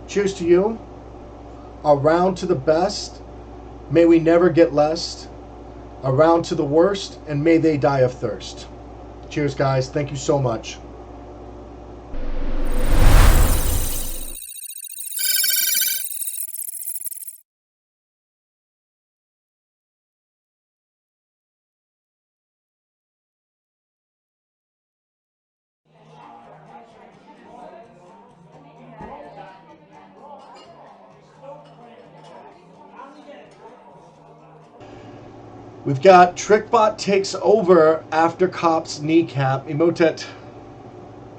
Cheers to you. Around to the best. May we never get less. Around to the worst, and may they die of thirst. Cheers, guys. Thank you so much. We've got Trickbot takes over after cops Kneecap Emotet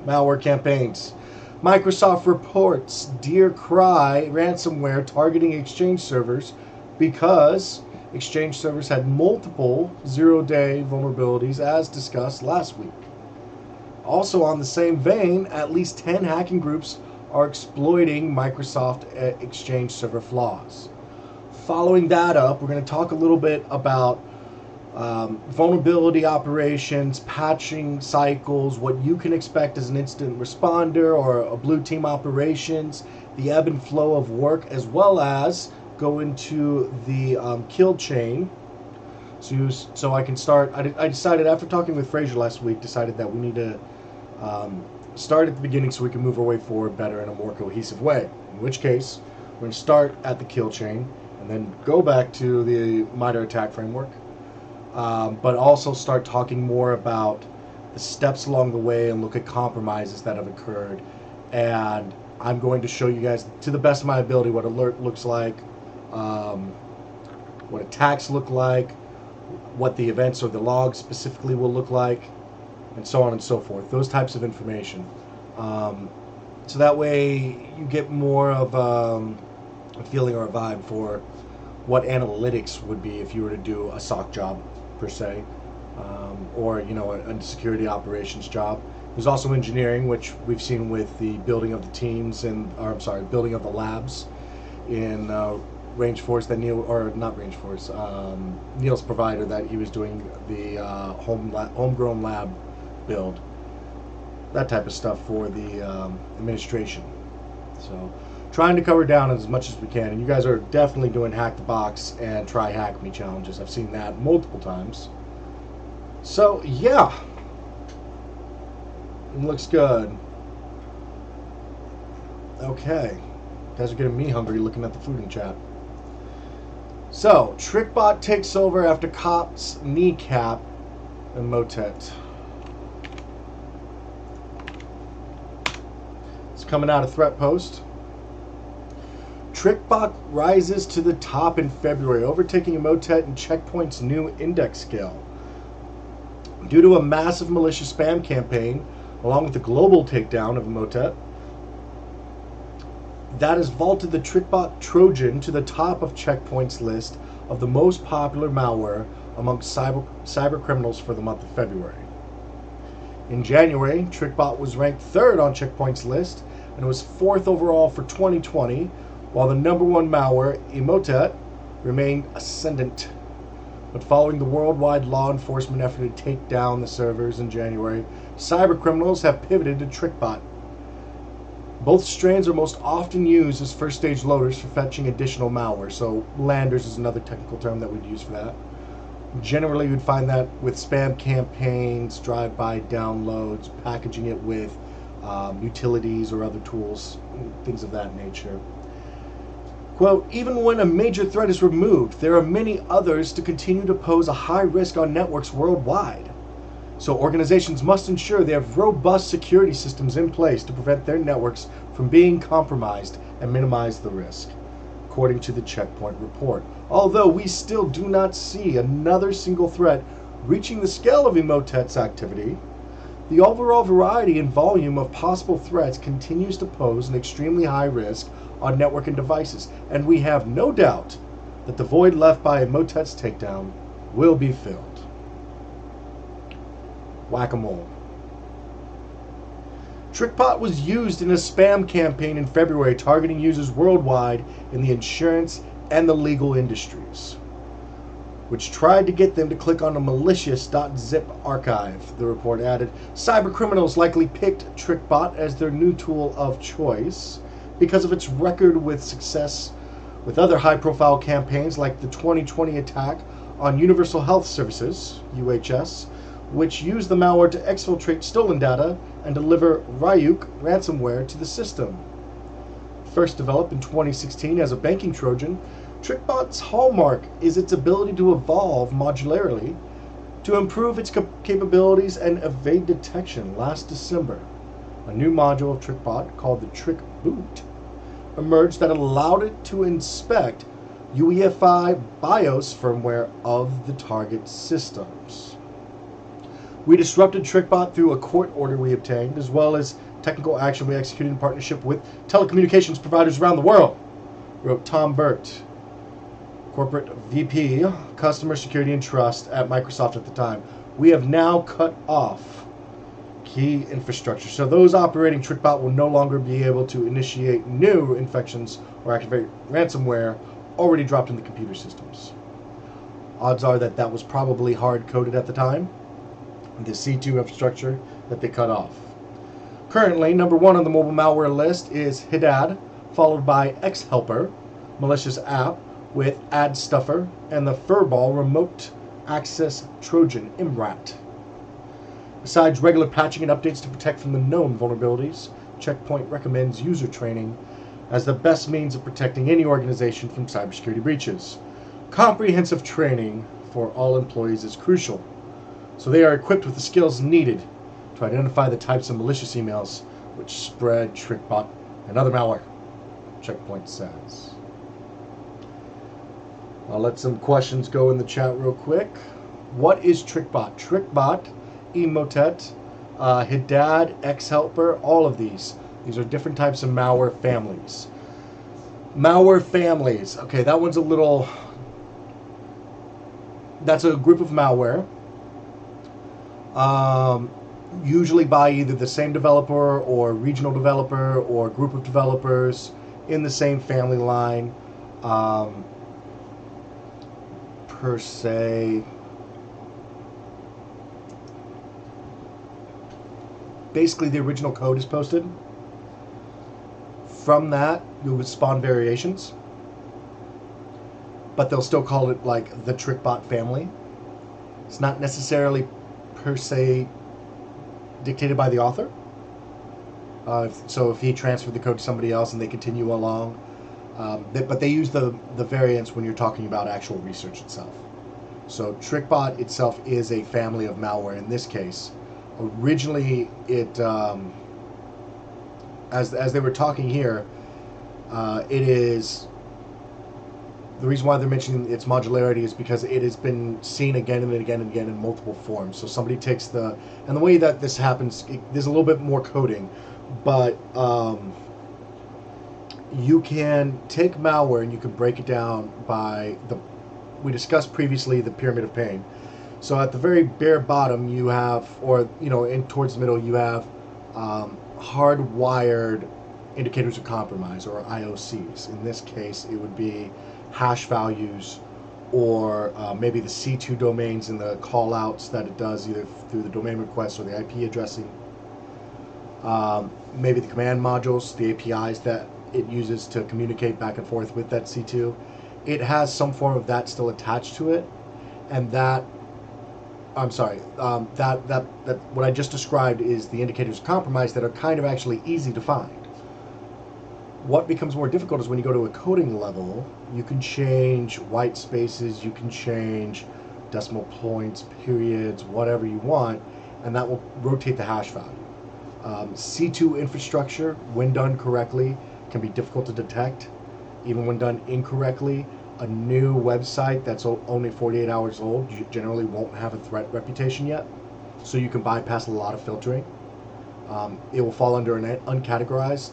malware campaigns. Microsoft reports DearCry ransomware targeting Exchange servers because Exchange servers had multiple zero-day vulnerabilities as discussed last week. Also on the same vein, at least 10 hacking groups are exploiting Microsoft Exchange server flaws. Following that up, we're going to talk a little bit about vulnerability operations, patching cycles, what you can expect as an incident responder or a blue team operations, the ebb and flow of work, as well as go into the kill chain. So I can start. I decided after talking with Fraser last week, decided that we need to start at the beginning so we can move our way forward better in a more cohesive way. In which case, we're going to start at the kill chain and then go back to the MITRE attack framework. But also start talking more about the steps along the way and look at compromises that have occurred. And I'm going to show you guys, to the best of my ability, what alert looks like, what attacks look like, what the events or the logs specifically will look like, and so on and so forth. Those types of information. So that way you get more of a feeling or a vibe for what analytics would be if you were to do a SOC job, per se, or a security operations job. There's also engineering, which we've seen with the building of the teams building of the labs in Range Force that Neil's provider that he was doing the homegrown lab build, that type of stuff for the administration. So trying to cover down as much as we can, and you guys are definitely doing hack the box and try hack me challenges. I've seen that multiple times. So yeah, it looks good. Okay, you guys are getting me hungry looking at the food in chat. So Trickbot takes over after cops Kneecap Emotet. It's coming out of threat post. Trickbot rises to the top in February, overtaking Emotet and Checkpoint's new index scale. Due to a massive malicious spam campaign, along with the global takedown of Emotet, that has vaulted the Trickbot Trojan to the top of Checkpoint's list of the most popular malware amongst cyber criminals for the month of February. In January, Trickbot was ranked 3rd on Checkpoint's list, and it was 4th overall for 2020, while the number one malware, Emotet, remained ascendant. But following the worldwide law enforcement effort to take down the servers in January, cyber criminals have pivoted to Trickbot. Both strains are most often used as first stage loaders for fetching additional malware. So landers is another technical term that we'd use for that. Generally, you'd find that with spam campaigns, drive-by downloads, packaging it with utilities or other tools, things of that nature. Quote, even when a major threat is removed, there are many others to continue to pose a high risk on networks worldwide. So organizations must ensure they have robust security systems in place to prevent their networks from being compromised and minimize the risk, according to the Checkpoint report. Although we still do not see another single threat reaching the scale of Emotet's activity, the overall variety and volume of possible threats continues to pose an extremely high risk on network and devices, and we have no doubt that the void left by Emotet's takedown will be filled. Whack-a-mole. Trickbot was used in a spam campaign in February targeting users worldwide in the insurance and the legal industries, which tried to get them to click on a malicious .zip archive. The report added, cyber criminals likely picked Trickbot as their new tool of choice because of its record with success with other high-profile campaigns like the 2020 attack on Universal Health Services, UHS, which used the malware to exfiltrate stolen data and deliver Ryuk ransomware to the system. First developed in 2016 as a banking Trojan, Trickbot's hallmark is its ability to evolve modularly to improve its capabilities and evade detection. Last December, a new module of Trickbot called the Trickbot emerged that allowed it to inspect UEFI BIOS firmware of the target systems. We disrupted Trickbot through a court order we obtained, as well as technical action we executed in partnership with telecommunications providers around the world, wrote Tom Burt, Corporate VP, Customer Security and Trust at Microsoft at the time. We have now cut off key infrastructure, so those operating Trickbot will no longer be able to initiate new infections or activate ransomware already dropped in the computer systems. Odds are that that was probably hard-coded at the time, the C2 infrastructure that they cut off. Currently, number one on the mobile malware list is Hidad, followed by Xhelper, malicious app with Ad Stuffer, and the Furball remote access Trojan, IMRAT. Besides regular patching and updates to protect from the known vulnerabilities, Check Point recommends user training as the best means of protecting any organization from cybersecurity breaches. Comprehensive training for all employees is crucial, so they are equipped with the skills needed to identify the types of malicious emails which spread Trickbot and other malware, Check Point says. I'll let some questions go in the chat real quick. What is Trickbot? Trickbot, Emotet, Hidad, Xhelper, all of these. These are different types of malware families. Malware families. Okay, that one's a little... That's a group of malware. Usually by either the same developer or regional developer or group of developers in the same family line. Per se... Basically, the original code is posted. From that, you would spawn variations, but they'll still call it like the Trickbot family. It's not necessarily per se dictated by the author. So if he transferred the code to somebody else and they continue along, but they use the variants when you're talking about actual research itself. So Trickbot itself is a family of malware in this case. Originally, it as they were talking here, it is the reason why they're mentioning its modularity is because it has been seen again and again and again in multiple forms. So somebody takes and the way that this happens, there's a little bit more coding, but you can take malware and you can break it down by we discussed previously the pyramid of pain. So at the very bare bottom, you have, or towards the middle, you have hardwired indicators of compromise, or IOCs. In this case, it would be hash values, or maybe the C2 domains and the callouts that it does either through the domain requests or the IP addressing. Maybe the command modules, the APIs that it uses to communicate back and forth with that C2. It has some form of that still attached to it, and that what I just described is the indicators of compromise that are kind of actually easy to find. What becomes more difficult is when you go to a coding level, you can change white spaces, you can change decimal points, periods, whatever you want, and that will rotate the hash value. C2 infrastructure, when done correctly, can be difficult to detect. Even when done incorrectly, a new website that's only 48 hours old generally won't have a threat reputation yet, so you can bypass a lot of filtering. It will fall under an uncategorized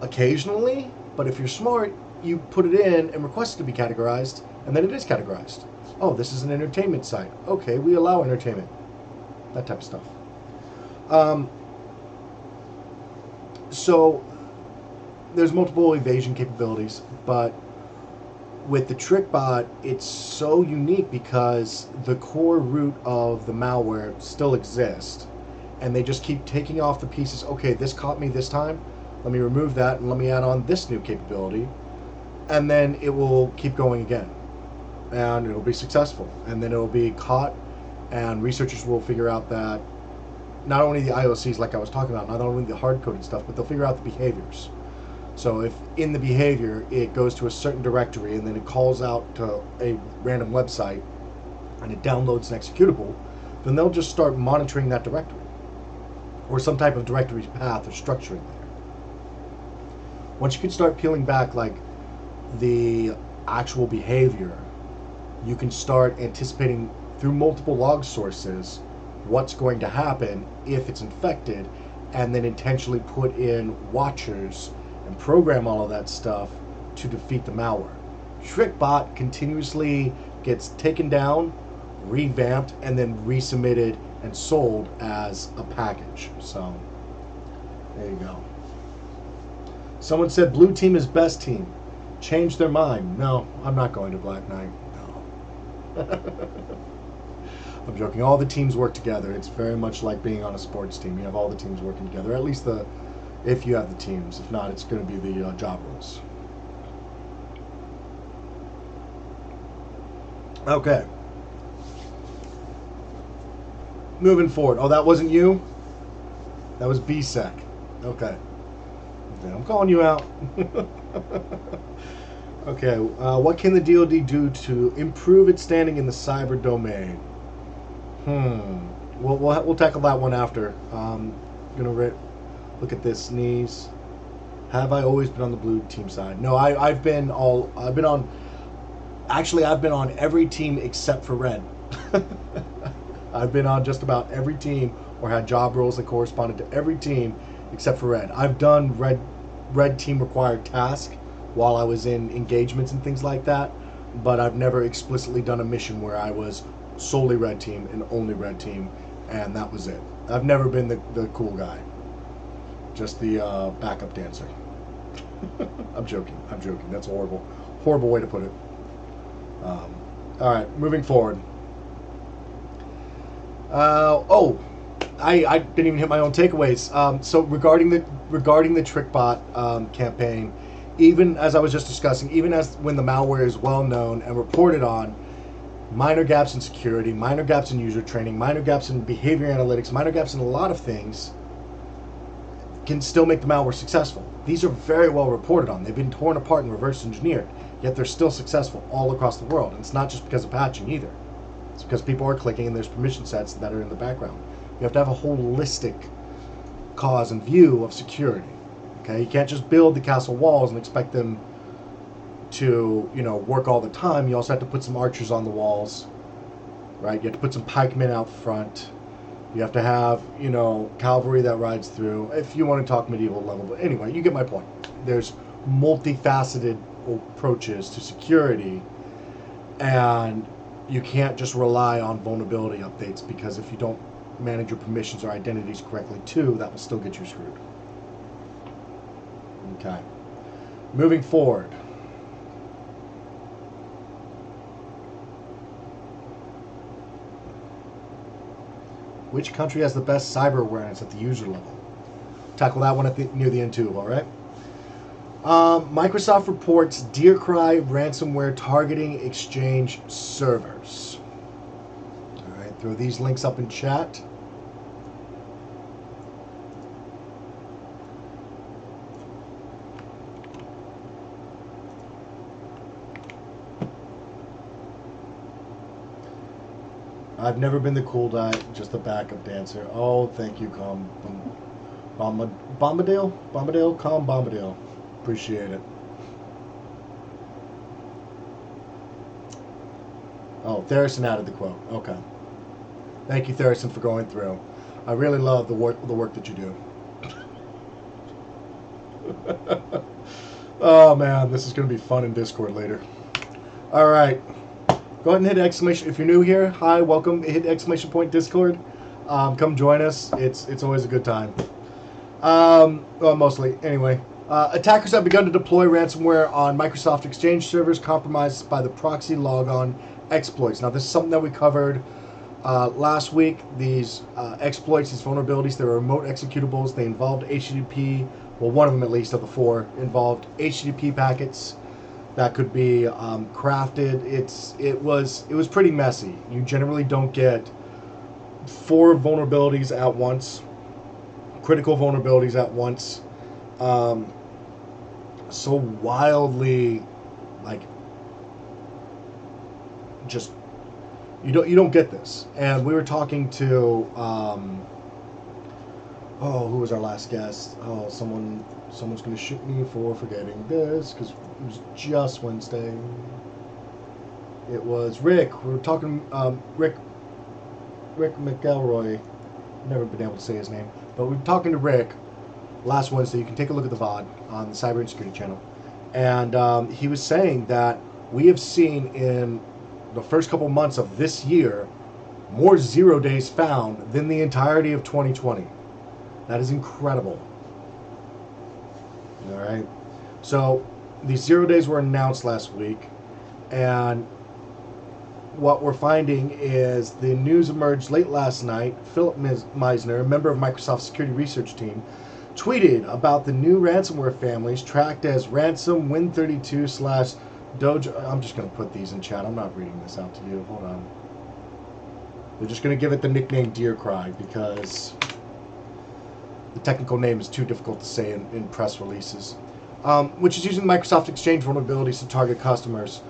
occasionally, but if you're smart, you put it in and request it to be categorized, and then it is categorized. Oh, this is an entertainment site. Okay, we allow entertainment. That type of stuff. So there's multiple evasion capabilities, but with the Trickbot, it's so unique because the core root of the malware still exists, and they just keep taking off the pieces. Okay, this caught me this time. Let me remove that and let me add on this new capability. And then it will keep going again. And it'll be successful. And then it'll be caught, and researchers will figure out that not only the IOCs, like I was talking about, not only the hard-coded stuff, but they'll figure out the behaviors. So if in the behavior it goes to a certain directory and then it calls out to a random website and it downloads an executable, then they'll just start monitoring that directory or some type of directory path or structure in there. Once you can start peeling back like the actual behavior, you can start anticipating through multiple log sources what's going to happen if it's infected, and then intentionally put in watchers and program all of that stuff to defeat the malware. Trickbot continuously gets taken down, revamped, and then resubmitted and sold as a package. So there you go. Someone said blue team is best team. Change their mind. No, I'm not going to Black Knight. No. I'm joking. All the teams work together. It's very much like being on a sports team. You have all the teams working together. At least if you have the teams. If not, it's going to be the job roles. Okay. Moving forward. Oh, that wasn't you? That was BSEC. Okay. I'm calling you out. Okay. What can the DoD do to improve its standing in the cyber domain? We'll tackle that one after. Gonna look at this. Sneeze. Have I always been on the blue team side? No, I've been on every team except for red. I've been on just about every team or had job roles that corresponded to every team except for red. I've done red team required task while I was in engagements and things like that, but I've never explicitly done a mission where I was solely red team and only red team, and that was it. I've never been the cool guy, just the backup dancer. I'm joking. That's a horrible way to put it. All right, moving forward. I didn't even hit my own takeaways. So regarding the Trickbot campaign, even as I was just discussing, even as when the malware is well known and reported on, minor gaps in security, minor gaps in user training, minor gaps in behavior analytics, minor gaps in a lot of things can still make the malware successful. These are very well reported on. They've been torn apart and reverse engineered, yet they're still successful all across the world. And it's not just because of patching either. It's because people are clicking and there's permission sets that are in the background. You have to have a holistic cause and view of security. Okay, you can't just build the castle walls and expect them to, work all the time. You also have to put some archers on the walls, right? You have to put some pikemen out front. You have to have, cavalry that rides through, if you want to talk medieval level. But anyway, you get my point. There's multifaceted approaches to security, and you can't just rely on vulnerability updates, because if you don't manage your permissions or identities correctly too, that will still get you screwed. Okay. Moving forward. Which country has the best cyber awareness at the user level? Tackle that one near the end too, all right? Microsoft reports DearCry ransomware targeting Exchange servers. All right, throw these links up in chat. I've never been the cool guy, just the backup dancer. Oh, thank you, Bombadil. Appreciate it. Oh, Theresen added the quote. Okay. Thank you, Theresen, for going through. I really love the work that you do. Oh man, this is going to be fun in Discord later. All right. Go ahead and hit exclamation. If you're new here, hi, welcome. Hit exclamation point Discord. Come join us. It's always a good time. Well, mostly. Anyway. Attackers have begun to deploy ransomware on Microsoft Exchange servers compromised by the Proxy Logon exploits. Now, this is something that we covered last week. These exploits, these vulnerabilities, they're remote executables. They involved HTTP well, one of them at least of the four involved HTTP packets that could be crafted. It was pretty messy. You generally don't get 4 vulnerabilities at once, critical vulnerabilities at once, so wildly, like, just you don't get this. And we were talking to who was our last guest? Oh, someone's gonna shoot me for forgetting this because it was just Wednesday. It was Rick. We were talking Rick McElroy. Never been able to say his name, but we were talking to Rick last Wednesday. You can take a look at the VOD on the Cyber Insecurity channel, and he was saying that we have seen in the first couple months of this year more 0 days found than the entirety of 2020. That is incredible. All right. So these 0 days were announced last week, and what we're finding is the news emerged late last night. Philip Meisner, a member of Microsoft's security research team, tweeted about the new ransomware families tracked as Ransom Win32 / Doge. I'm just going to put these in chat. I'm not reading this out to you. Hold on. They're just going to give it the nickname DearCry because the technical name is too difficult to say in press releases. Which is using Microsoft Exchange vulnerabilities to target customers.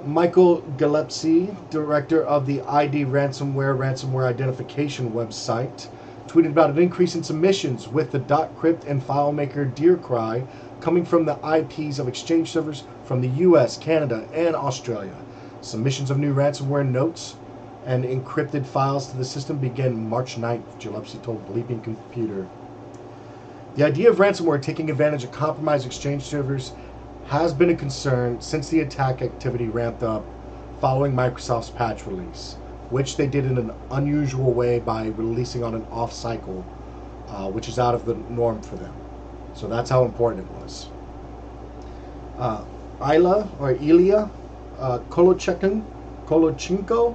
Michael Gillespie, director of the ID ransomware identification website, tweeted about an increase in submissions with the .crypt and FileMaker DearCry coming from the IPs of Exchange servers from the US, Canada, and Australia. Submissions of new ransomware notes and encrypted files to the system began March 9th, Gillespie told Bleeping Computer. The idea of ransomware taking advantage of compromised Exchange servers has been a concern since the attack activity ramped up following Microsoft's patch release, which they did in an unusual way by releasing on an off cycle, which is out of the norm for them. So that's how important it was. Ilya Kolochenko,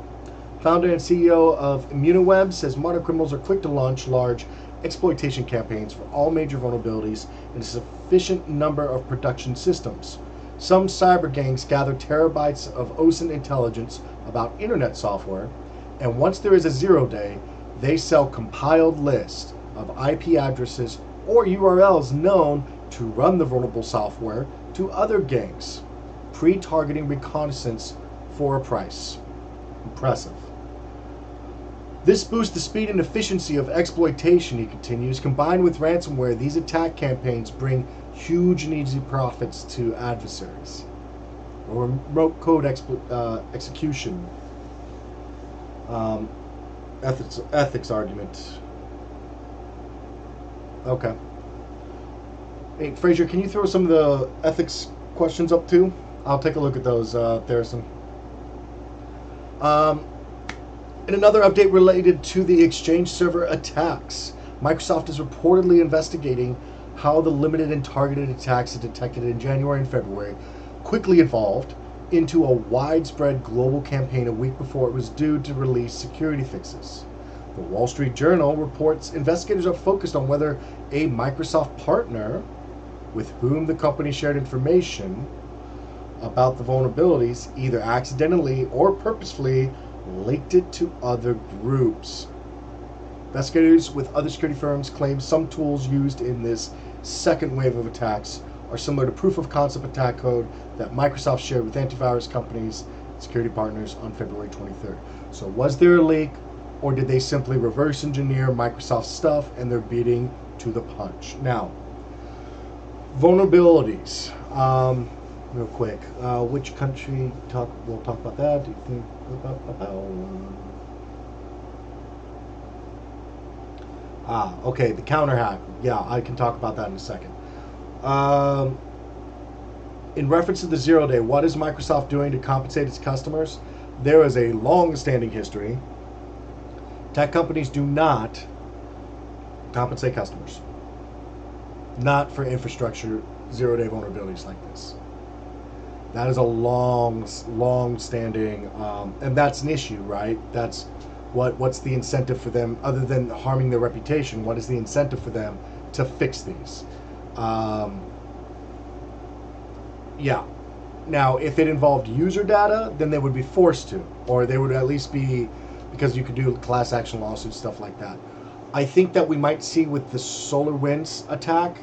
founder and CEO of Immunoweb, says modern criminals are quick to launch large exploitation campaigns for all major vulnerabilities in a sufficient number of production systems. Some cyber gangs gather terabytes of OSINT intelligence about internet software, and once there is a 0 day, they sell compiled lists of IP addresses or URLs known to run the vulnerable software to other gangs, pre-targeting reconnaissance for a price. Impressive. This boosts the speed and efficiency of exploitation, he continues. Combined with ransomware, these attack campaigns bring huge and easy profits to adversaries. Or remote code execution. Ethics argument. Okay. Hey, Fraser, can you throw some of the ethics questions up too? I'll take a look at those, Theresen. In another update related to the Exchange server attacks, Microsoft is reportedly investigating how the limited and targeted attacks it detected in January and February quickly evolved into a widespread global campaign a week before it was due to release security fixes. The Wall Street Journal reports investigators are focused on whether a Microsoft partner with whom the company shared information about the vulnerabilities either accidentally or purposefully linked it to other groups. Investigators with other security firms claim some tools used in this second wave of attacks are similar to proof of concept attack code that Microsoft shared with antivirus companies and security partners on February 23rd. So was there a leak, or did they simply reverse engineer Microsoft stuff and they're beating to the punch? Now, vulnerabilities. Real quick, which country we'll talk about that? Do you think okay, the counter hack. Yeah, I can talk about that in a second. In reference to the 0 day, what is Microsoft doing to compensate its customers? There is a long-standing history. Tech companies do not compensate customers. Not for infrastructure 0 day vulnerabilities like this. That is a long-standing, and that's an issue, right? That's what's the incentive for them, other than harming their reputation? What is the incentive for them to fix these? Um, yeah. Now, if it involved user data, then they would be forced to, or they would at least be, because you could do class action lawsuits, stuff like that. I think that we might see with the SolarWinds attack,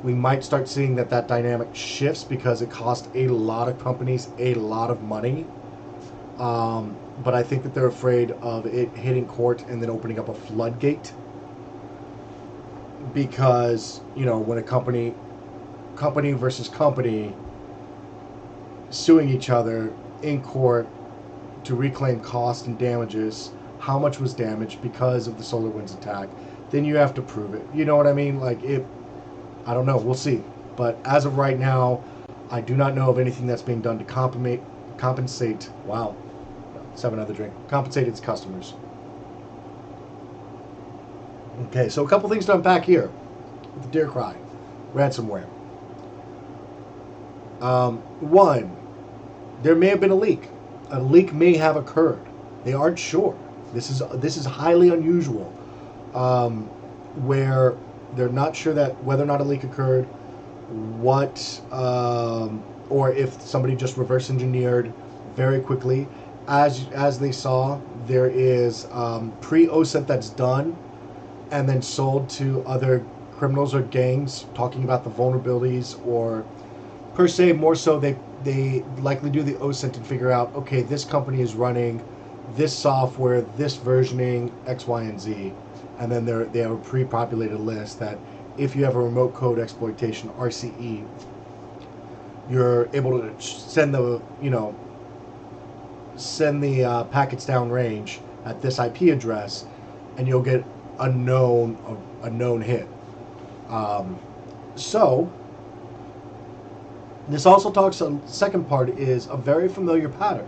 we might start seeing that dynamic shifts because it cost a lot of companies a lot of money. But I think that they're afraid of it hitting court and then opening up a floodgate. Because, when a company versus company suing each other in court to reclaim cost and damages, how much was damaged because of the SolarWinds attack, then you have to prove it. You know what I mean? I don't know. We'll see. But as of right now, I do not know of anything that's being done to compensate. Wow. Let's have another drink. Compensate its customers. Okay, so a couple things to unpack here with the DearCry ransomware. One, there may have been a leak. A leak may have occurred. They aren't sure. This is highly unusual, where they're not sure that whether or not a leak occurred, or if somebody just reverse engineered very quickly. As they saw, there is pre-OSET that's done and then sold to other criminals or gangs talking about the vulnerabilities, or per se more so they likely do the OSET and figure out, okay, this company is running this software, this versioning, X, Y, and Z, and then they have a pre-populated list that if you have a remote code exploitation, RCE, you're able to send the packets downrange at this IP address, and you'll get a known hit. So this also talks. The second part is a very familiar pattern.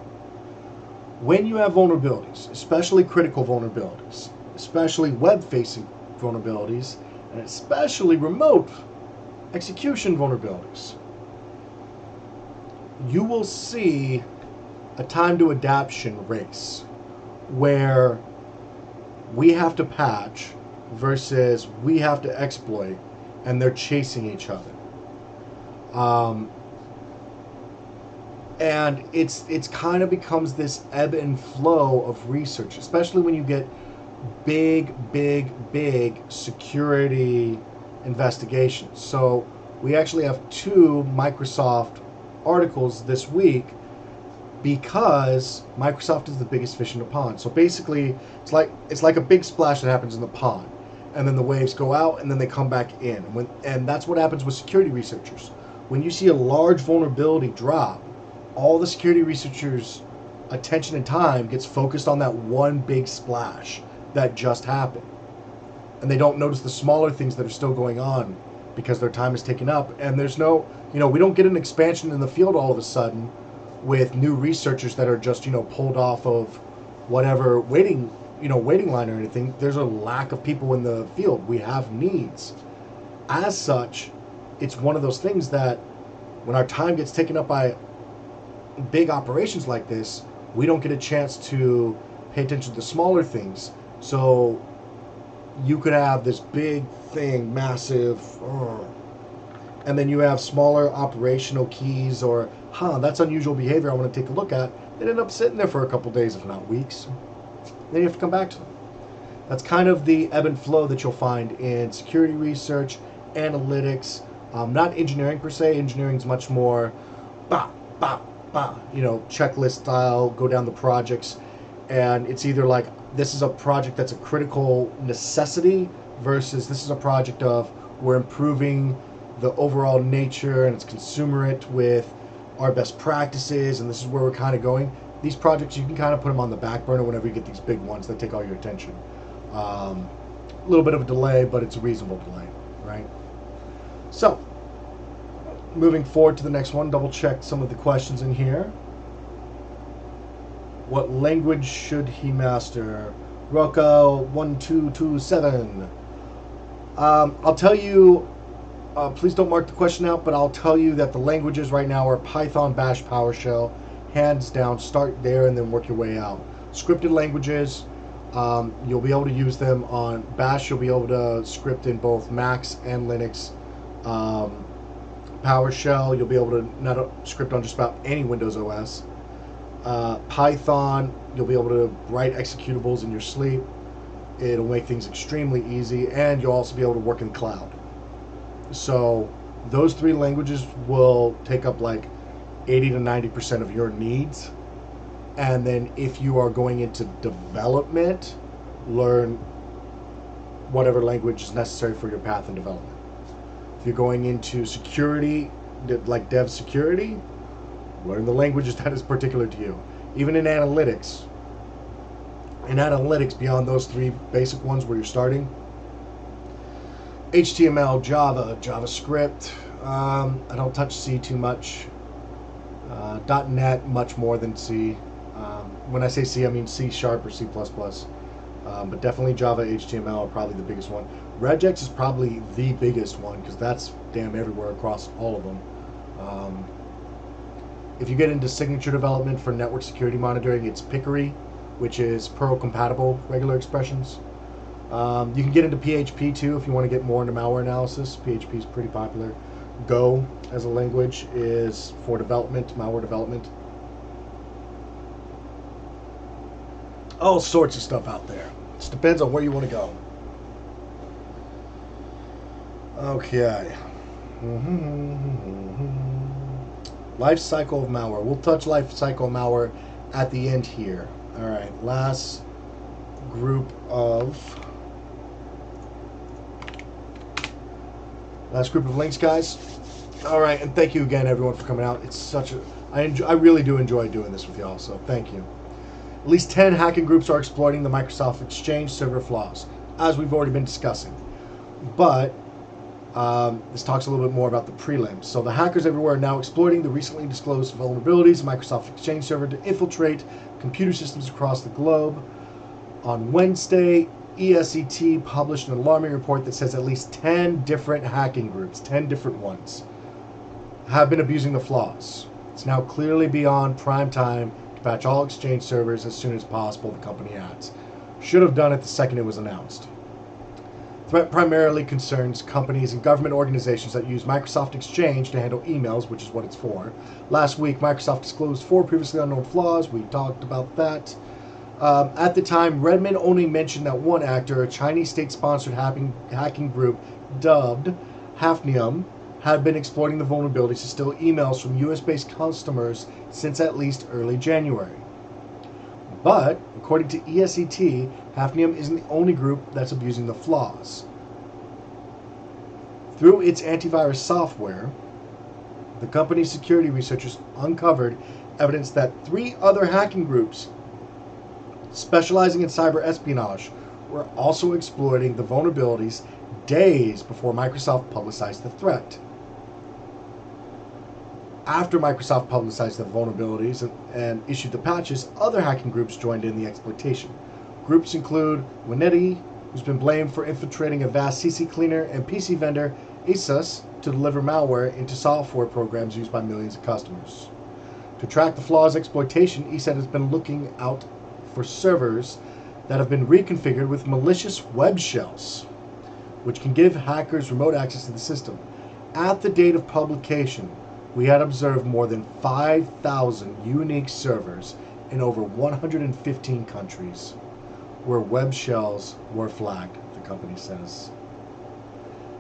When you have vulnerabilities, especially critical vulnerabilities, especially web-facing vulnerabilities, and especially remote execution vulnerabilities, you will see a time to adaption race where we have to patch versus we have to exploit, and they're chasing each other. And it's kind of becomes this ebb and flow of research, especially when you get big security investigations. So we actually have 2 Microsoft articles this week because Microsoft is the biggest fish in the pond. So basically, it's like a big splash that happens in the pond, and then the waves go out and then they come back in. And that's what happens with security researchers. When you see a large vulnerability drop, all the security researchers' attention and time gets focused on that one big splash that just happened. And they don't notice the smaller things that are still going on because their time is taken up. And there's no, we don't get an expansion in the field all of a sudden with new researchers that are just, pulled off of whatever waiting line or anything. There's a lack of people in the field. We have needs. As such, it's one of those things that when our time gets taken up by big operations like this, we don't get a chance to pay attention to the smaller things. So you could have this big thing, massive, and then you have smaller operational keys, or that's unusual behavior I want to take a look at. They end up sitting there for a couple days, if not weeks. Then you have to come back to them. That's kind of the ebb and flow that you'll find in security research, analytics, not engineering per se. Engineering is much more checklist style, go down the projects, and it's either like this is a project that's a critical necessity versus this is a project of we're improving the overall nature and it's consumerate with our best practices, and this is where we're kind of going. These projects, you can kind of put them on the back burner whenever you get these big ones that take all your attention. A little bit of a delay, but it's a reasonable delay, right? So moving forward to the next one, double check some of the questions in here. What language should he master? Roka1227. I'll tell you, please don't mark the question out, but I'll tell you that the languages right now are Python, Bash, PowerShell. Hands down, start there and then work your way out. Scripted languages, you'll be able to use them on Bash. You'll be able to script in both Macs and Linux. Um, PowerShell, you'll be able to not script on just about any Windows OS. Python, you'll be able to write executables in your sleep. It'll make things extremely easy, and you'll also be able to work in the cloud. So those three languages will take up like 80 to 90% of your needs. And then if you are going into development, learn whatever language is necessary for your path in development. If you're going into security, like dev security, learn the languages that is particular to you. Even in analytics, beyond those three basic ones where you're starting, HTML, Java, JavaScript, I don't touch C too much. .NET much more than C. When I say C, I mean C# or C++. But definitely Java, HTML are probably the biggest one. Regex is probably the biggest one because that's damn everywhere across all of them. If you get into signature development for network security monitoring, it's Pickery, which is Perl compatible regular expressions. You can get into PHP too if you want to get more into malware analysis. PHP is pretty popular. Go as a language is for development, malware development. All sorts of stuff out there. It just depends on where you want to go. Okay. Life cycle of malware. We'll touch life cycle of malware at the end here. All right. Last group of links, guys. All right, and thank you again, everyone, for coming out. It's such a I really do enjoy doing this with y'all. So thank you. At least 10 hacking groups are exploiting the Microsoft Exchange server flaws, as we've already been discussing. But this talks a little bit more about the prelims. So the hackers everywhere are now exploiting the recently disclosed vulnerabilities of Microsoft Exchange server to infiltrate computer systems across the globe. On Wednesday, ESET published an alarming report that says at least 10 different hacking groups, 10 different ones, have been abusing the flaws. It's now clearly beyond prime time to patch all Exchange servers as soon as possible, the company adds. Should have done it the second it was announced. Threat primarily concerns companies and government organizations that use Microsoft Exchange to handle emails, which is what it's for. Last week, Microsoft disclosed 4 previously unknown flaws. We talked about that. At the time, Redmond only mentioned that one actor, a Chinese state-sponsored hacking group dubbed Hafnium, had been exploiting the vulnerabilities to steal emails from US-based customers since at least early January. But, according to ESET, Hafnium isn't the only group that's abusing the flaws. Through its antivirus software, the company's security researchers uncovered evidence that 3 other hacking groups specializing in cyber espionage were also exploiting the vulnerabilities days before Microsoft publicized the threat. After Microsoft publicized the vulnerabilities and issued the patches, other hacking groups joined in the exploitation. Groups include Winetti, who's been blamed for infiltrating a vast CC cleaner, and PC vendor Asus to deliver malware into software programs used by millions of customers. To track the flaws exploitation, ESET has been looking out for servers that have been reconfigured with malicious web shells, which can give hackers remote access to the system. At the date of publication, we had observed more than 5,000 unique servers in over 115 countries where web shells were flagged, the company says.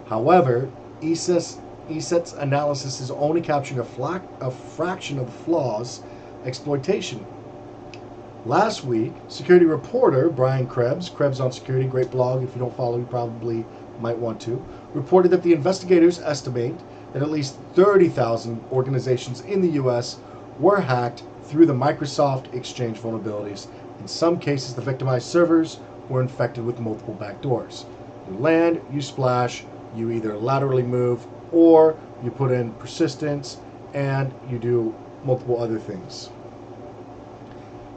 However, ESET's analysis is only capturing a fraction of the flaws exploitation. Last week, security reporter Brian Krebs on Security, great blog. If you don't follow, you probably might want to, reported that the investigators estimate that at least 30,000 organizations in the U.S. were hacked through the Microsoft Exchange vulnerabilities. In some cases, the victimized servers were infected with multiple backdoors. You land, you splash, you either laterally move, or you put in persistence, and you do multiple other things.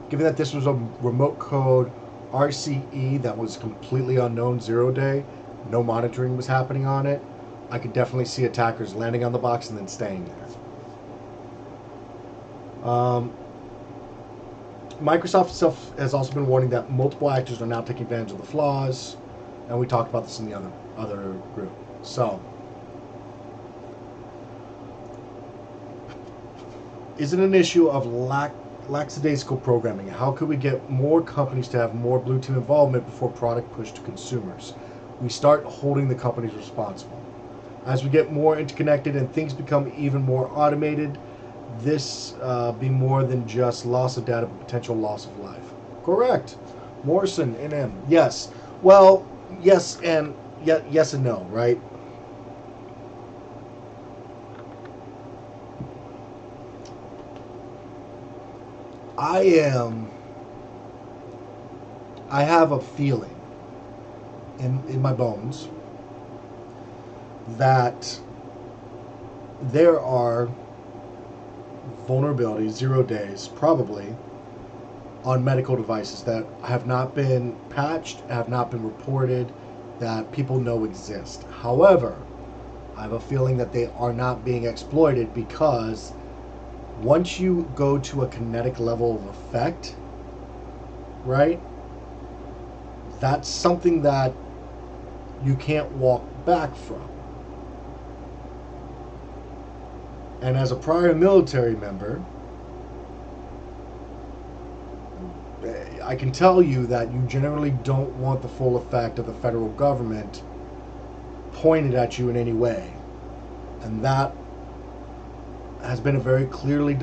Given that this was a remote code RCE that was completely unknown, 0-day, no monitoring was happening on it, I could definitely see attackers landing on the box and then staying there. Microsoft itself has also been warning that multiple actors are now taking advantage of the flaws, and we talked about this in the other group. So, Is it an issue of lackadaisical programming? How could we get more companies to have more blue team involvement before product push to consumers? We start holding the companies responsible. As we get more interconnected and things become even more automated, this be more than just loss of data, but potential loss of life. Correct. Morrison, NM. Yes. Well, yes and yes and no, right? I have a feeling in my bones that there are vulnerabilities, 0 days probably, on medical devices that have not been patched, have not been reported, that people know exist. However, I have a feeling that they are not being exploited because once you go to a kinetic level of effect, right, that's something that you can't walk back from. And as a prior military member, I can tell you that you generally don't want the full effect of the federal government pointed at you in any way. And that has been a very clearly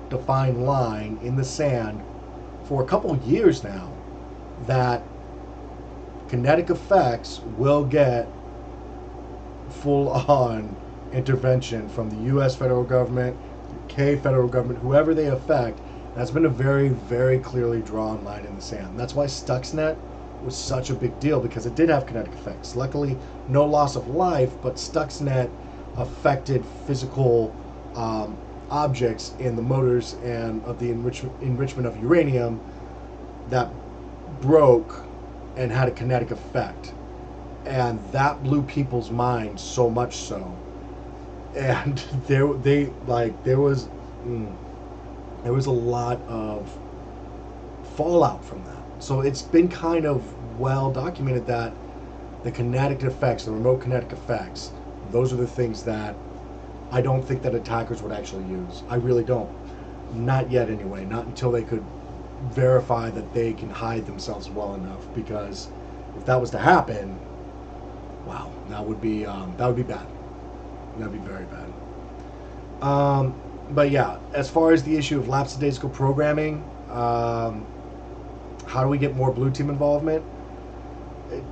defined line in the sand for a couple years now, that kinetic effects will get full-on intervention from the U.S. federal government, UK federal government, whoever they affect. That's been a very, very clearly drawn line in the sand. That's why Stuxnet was such a big deal, because it did have kinetic effects. Luckily, no loss of life, but Stuxnet affected physical objects in the motors and of the enrichment of uranium that broke and had a kinetic effect. And that blew people's minds so much so. And there was a lot of fallout from that. So it's been kind of well documented that the kinetic effects, the remote kinetic effects, those are the things that I don't think that attackers would actually use. I really don't. Not yet anyway. Not until they could verify that they can hide themselves well enough. Because if that was to happen, wow, that would be bad. That'd be very bad. But yeah, as far as the issue of lackadaisical programming, how do we get more blue team involvement?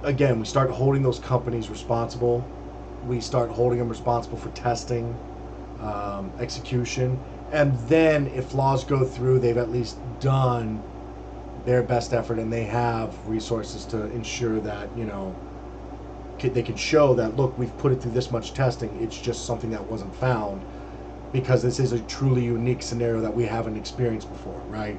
Again, we start holding those companies responsible. We start holding them responsible for testing, execution, and then if laws go through, they've at least done their best effort and they have resources to ensure that, they can show that, look, we've put it through this much testing, it's just something that wasn't found, because this is a truly unique scenario that we haven't experienced before, right?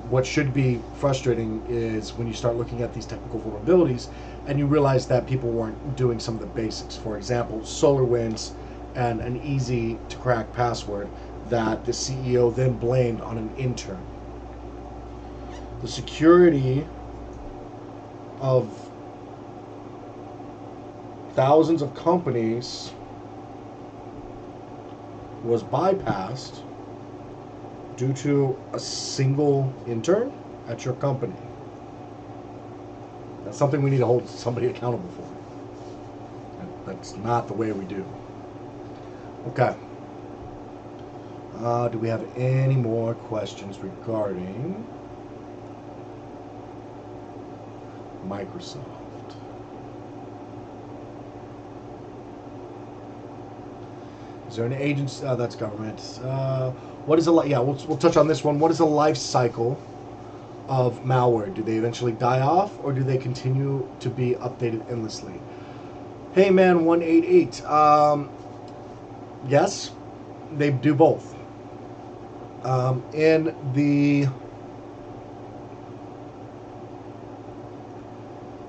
What should be frustrating is when you start looking at these technical vulnerabilities and you realize that people weren't doing some of the basics. For example, SolarWinds and an easy to crack password that the CEO then blamed on an intern. The security of thousands of companies was bypassed due to a single intern at your company. That's something we need to hold somebody accountable for. That's not the way we do. Okay. Do we have any more questions regarding Microsoft? Is there an agency? That's government. What is we'll touch on this one. What is the life cycle of malware? Do they eventually die off, or do they continue to be updated endlessly? Hey man 188. Yes, they do both. In the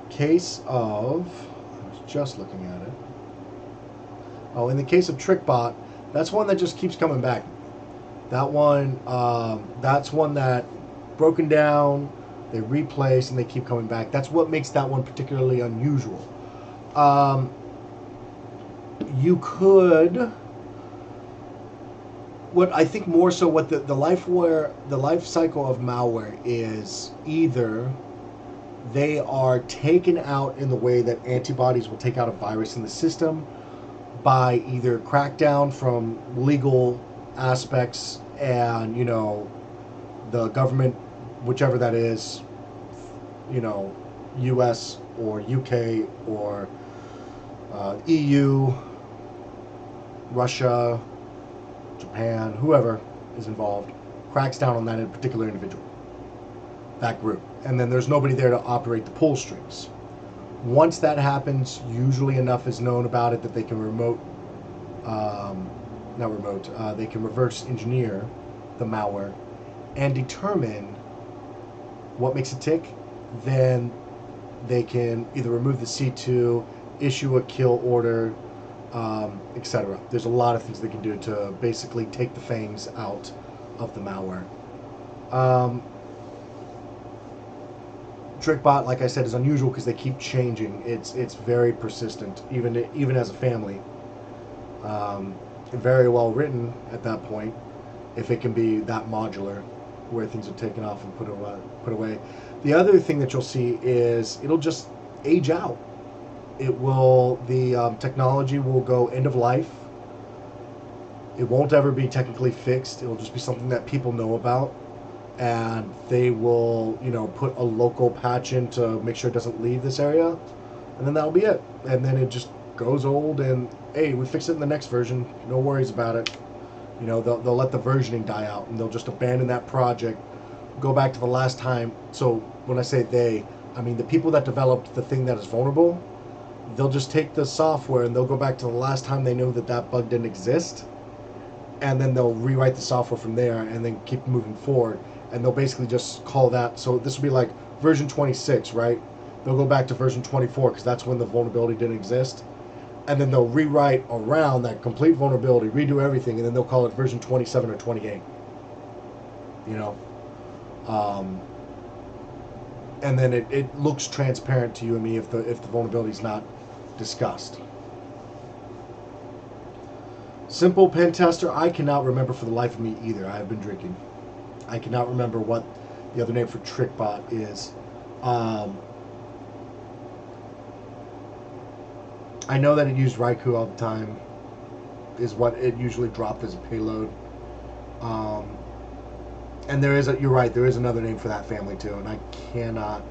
case of, I was just looking at it. Oh, in the case of Trickbot, that's one that just keeps coming back. That one, that's one that broken down, they replace, and they keep coming back. That's what makes that one particularly unusual. You could what I think more so what the life cycle of malware is, either they are taken out in the way that antibodies will take out a virus in the system by either crackdown from legal aspects and, the government, whichever that is, US or UK or EU, Russia, Japan, whoever is involved, cracks down on that particular individual, that group. And then there's nobody there to operate the pull strings. Once that happens, usually enough is known about it that they can they can reverse engineer the malware and determine what makes it tick. Then they can either remove the C2, issue a kill order, etc. There's a lot of things they can do to basically take the fangs out of the malware. Trickbot, like I said, is unusual because they keep changing. It's very persistent, even as a family. Very well written at that point, if it can be that modular, where things are taken off and put away. The other thing that you'll see is it'll just age out. The technology will go end of life. It won't ever be technically fixed. It'll just be something that people know about, and they will, put a local patch in to make sure it doesn't leave this area, and then that'll be it. And then it just goes old, and hey, we fix it in the next version. No worries about it. They'll let the versioning die out, and they'll just abandon that project, go back to the last time. So when I say they, I mean the people that developed the thing that is vulnerable. They'll just take the software and they'll go back to the last time they knew that bug didn't exist, and then they'll rewrite the software from there and then keep moving forward. And they'll basically just call that, so this will be like version 26, right? They'll go back to version 24 because that's when the vulnerability didn't exist, and then they'll rewrite around that complete vulnerability, redo everything, and then they'll call it version 27 or 28. And then it looks transparent to you and me if the vulnerability is not discussed. Simple pen tester, I cannot remember for the life of me either. I have been drinking. I cannot remember what the other name for Trickbot is. I know that it used Raikou all the time, is what it usually dropped as a payload. And you're right, there is another name for that family too, and I cannot.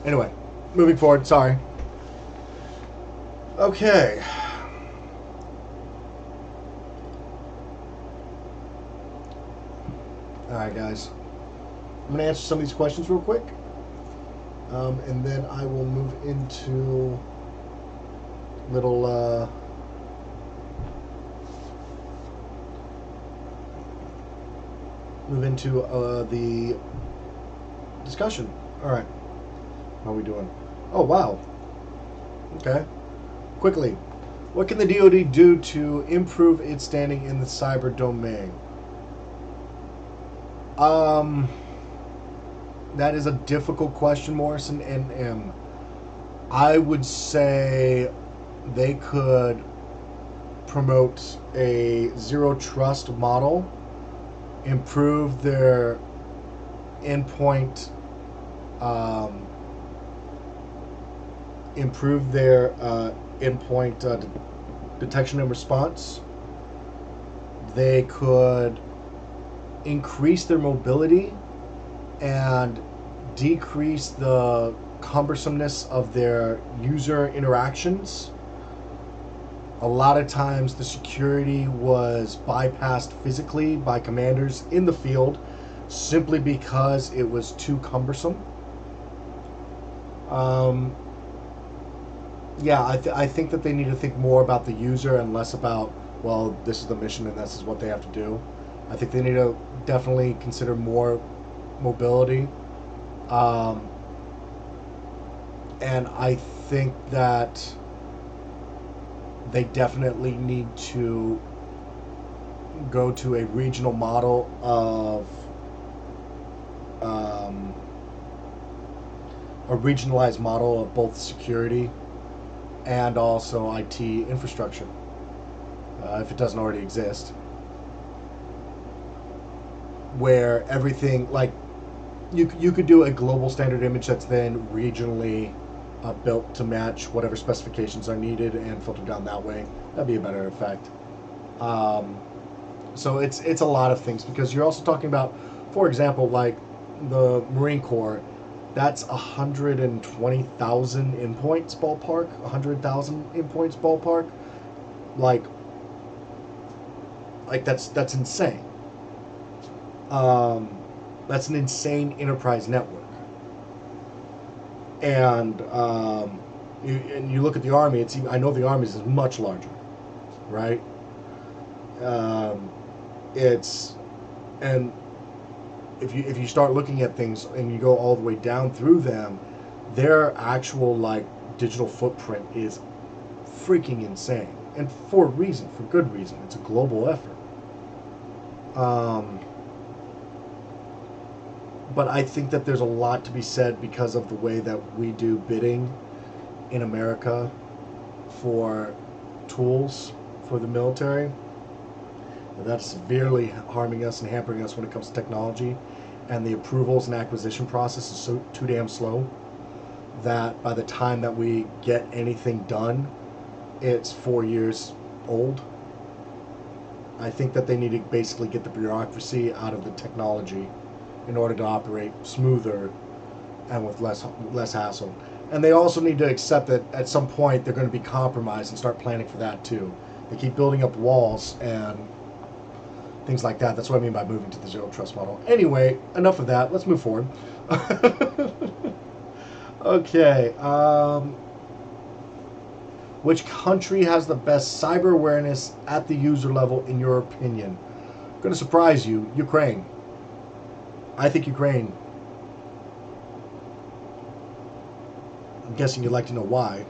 Anyway, moving forward, sorry. Okay. Alright, guys. I'm going to answer some of these questions real quick. And then I will move into little the discussion. Alright. How are we doing? Oh, wow. Okay. Quickly. What can the DoD do to improve its standing in the cyber domain? That is a difficult question, Morrison and M. I would say they could promote a zero trust model, improve their endpoint, detection and response. They could increase their mobility and decrease the cumbersomeness of their user interactions. A lot of times the security was bypassed physically by commanders in the field simply because it was too cumbersome. I think that they need to think more about the user and less about, well, this is the mission and this is what they have to do. I think they need to definitely consider more mobility. And I think that they definitely need to go to a regional model of a regionalized model of both security and also IT infrastructure, if it doesn't already exist. where everything, like, you could do a global standard image that's then regionally built to match whatever specifications are needed and filtered down that way. That'd be a better effect. So it's a lot of things, because you're also talking about, for example, like the Marine Corps. That's 120,000 endpoints ballpark, 100,000 endpoints ballpark. Like that's insane. That's an insane enterprise network. And you look at the Army. It's even, I know the Army is much larger, right? It's and if you start looking at things and you go all the way down through them, their actual like digital footprint is freaking insane, and for a reason, for good reason. It's a global effort. But I think that there's a lot to be said because of the way that we do bidding in America for tools for the military. And that's severely harming us and hampering us when it comes to technology. And the approvals and acquisition process is so too damn slow that by the time that we get anything done, it's 4 years old. I think that they need to basically get the bureaucracy out of the technology in order to operate smoother and with less hassle. And they also need to accept that at some point they're going to be compromised and start planning for that too. They keep building up walls and things like that. That's what I mean by moving to the zero trust model. Anyway, enough of that. Let's move forward. Okay. Which country has the best cyber awareness at the user level, in your opinion? I'm going to surprise you. Ukraine. I think Ukraine. I'm guessing you'd like to know why.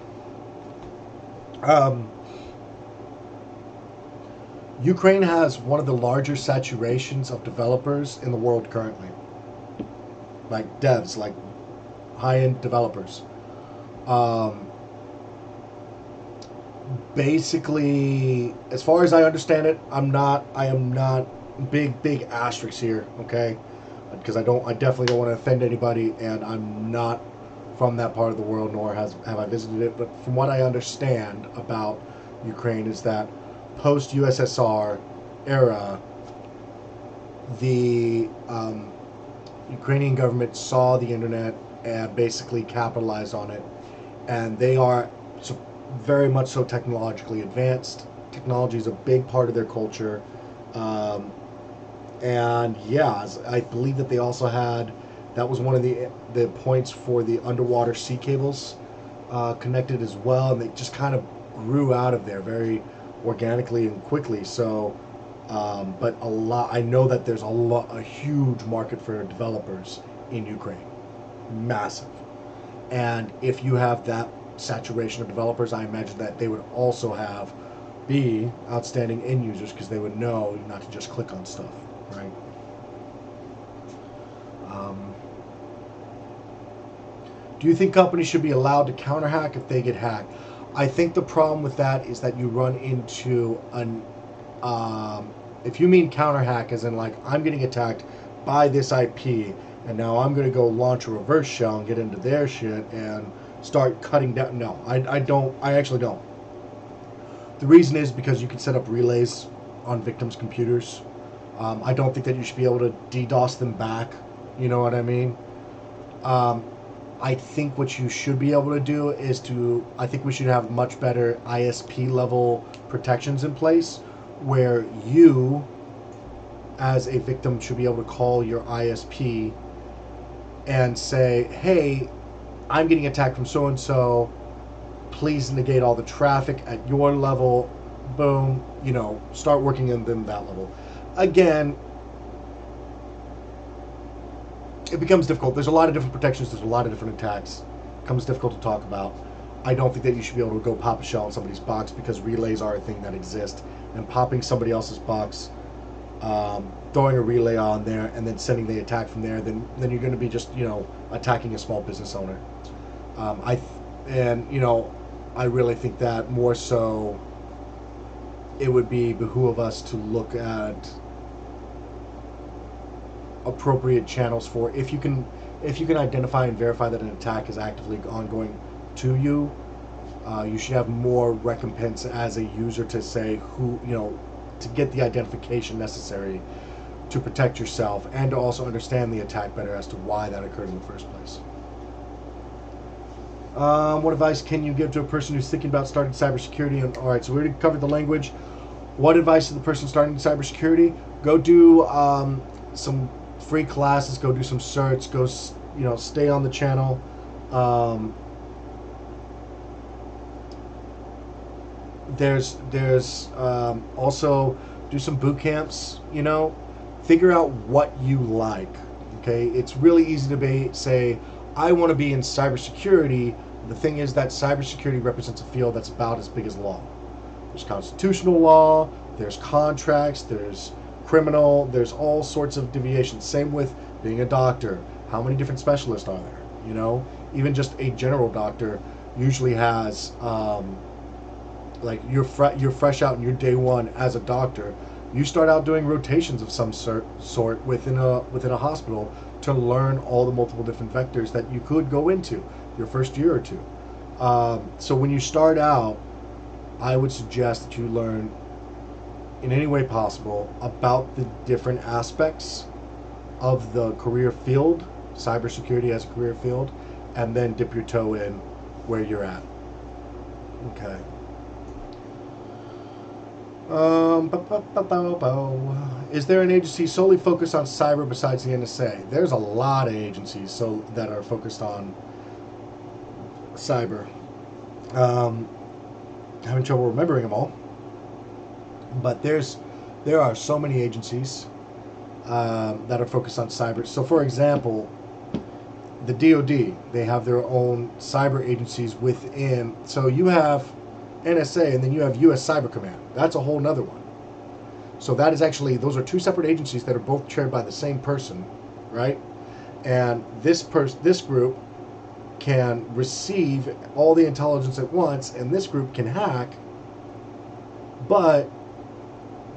Ukraine has one of the larger saturations of developers in the world currently. Like devs, like high-end developers. Basically, as far as I understand it, I am not big asterisks here, okay? Because I definitely don't want to offend anybody, and I'm not from that part of the world, nor have I visited it. But from what I understand about Ukraine is that post-USSR era, the Ukrainian government saw the internet and basically capitalized on it, and they are very much so technologically advanced. Technology is a big part of their culture. And yeah, I believe that they also had, that was one of the points for the underwater sea cables connected as well, and they just kind of grew out of there very organically and quickly. So, but I know that there's a huge market for developers in Ukraine, massive. And if you have that saturation of developers, I imagine that they would also be outstanding end users, because they would know not to just click on stuff. Right. Do you think companies should be allowed to counter hack if they get hacked? I think the problem with that is that you run into if you mean counter hack as in like, I'm getting attacked by this IP and now I'm going to go launch a reverse shell and get into their shit and start cutting down. No, I don't. I actually don't. The reason is because you can set up relays on victims' computers. I don't think that you should be able to DDoS them back. You know what I mean? I think what you should be able to do is I think we should have much better ISP level protections in place, where you, as a victim, should be able to call your ISP and say, hey, I'm getting attacked from so-and-so. Please negate all the traffic at your level. Boom. Start working in them that level. Again, it becomes difficult. There's a lot of different protections. There's a lot of different attacks. It becomes difficult to talk about. I don't think that you should be able to go pop a shell on somebody's box, because relays are a thing that exist. And popping somebody else's box, throwing a relay on there, and then sending the attack from there, then you're going to be just, attacking a small business owner. I really think that more so it would behoove us to look at appropriate channels for. If you can identify and verify that an attack is actively ongoing to you, you should have more recompense as a user to say who, to get the identification necessary to protect yourself and to also understand the attack better as to why that occurred in the first place. What advice can you give to a person who's thinking about starting cybersecurity? And all right, so we already covered the language. What advice to the person starting cybersecurity? Go do some free classes. Go do some certs. Go, stay on the channel. There's also do some boot camps. Figure out what you like. Okay, it's really easy to say, I want to be in cybersecurity. The thing is that cybersecurity represents a field that's about as big as law. There's constitutional law, there's contracts, there's criminal, there's all sorts of deviations. Same with being a doctor. How many different specialists are there? Even just a general doctor usually has, like you're fresh out in your day one as a doctor. You start out doing rotations of some sort within a hospital to learn all the multiple different vectors that you could go into your first year or two. So when you start out, I would suggest that you learn in any way possible about the different aspects of the career field, cybersecurity as a career field, and then dip your toe in where you're at. Okay. Is there an agency solely focused on cyber besides the NSA? There's a lot of agencies that are focused on cyber. Having trouble remembering them all, but there are so many agencies that are focused on cyber. So, for example, the DoD, they have their own cyber agencies within. So you have NSA, and then you have U.S. Cyber Command. That's a whole nother one. So that is actually, those are two separate agencies that are both chaired by the same person, right? And this group can receive all the intelligence at once, and this group can hack, but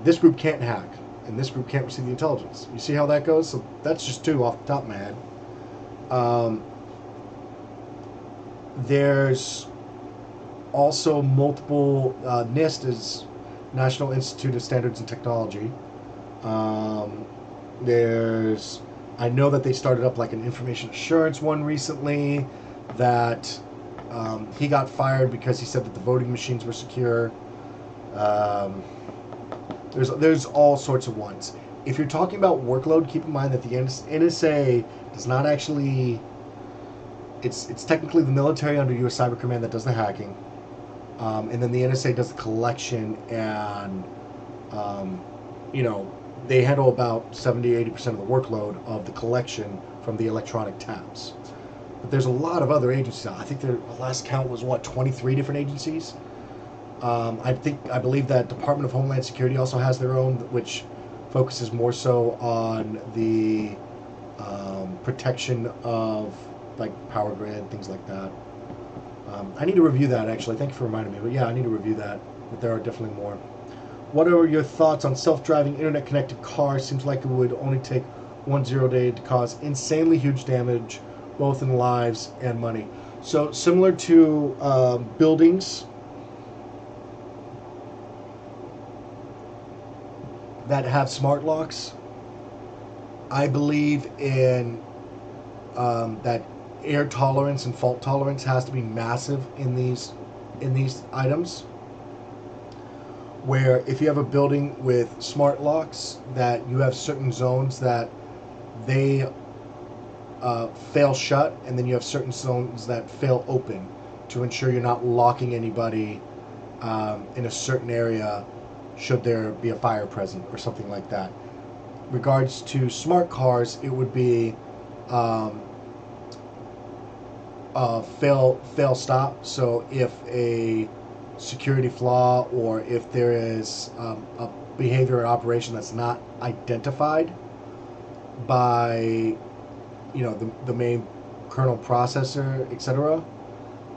this group can't hack, and this group can't receive the intelligence. You see how that goes? So that's just two off the top of my head. There's also multiple, NIST is National Institute of Standards and Technology. I know that they started up like an information assurance one recently that he got fired because he said that the voting machines were secure. There's all sorts of ones. If you're talking about workload, keep in mind that the NSA does not actually, it's technically the military under U.S. Cyber Command that does the hacking. And then the NSA does the collection, and they handle about 70-80% of the workload of the collection from the electronic tabs. But there's a lot of other agencies. I think the last count was 23 different agencies. I believe that Department of Homeland Security also has their own, which focuses more so on the protection of like power grid, things like that. I need to review that, actually. Thank you for reminding me. But yeah, I need to review that. But there are definitely more. What are your thoughts on self-driving, internet-connected cars? Seems like it would only take 1 0 day to cause insanely huge damage, both in lives and money. So similar to buildings that have smart locks, I believe in that air tolerance and fault tolerance has to be massive in these items, where if you have a building with smart locks, that you have certain zones that they fail shut, and then you have certain zones that fail open to ensure you're not locking anybody in a certain area should there be a fire present or something like that. Regards to smart cars, it would be fail stop. So if a security flaw or if there is a behavior or operation that's not identified by the main kernel processor, etc.,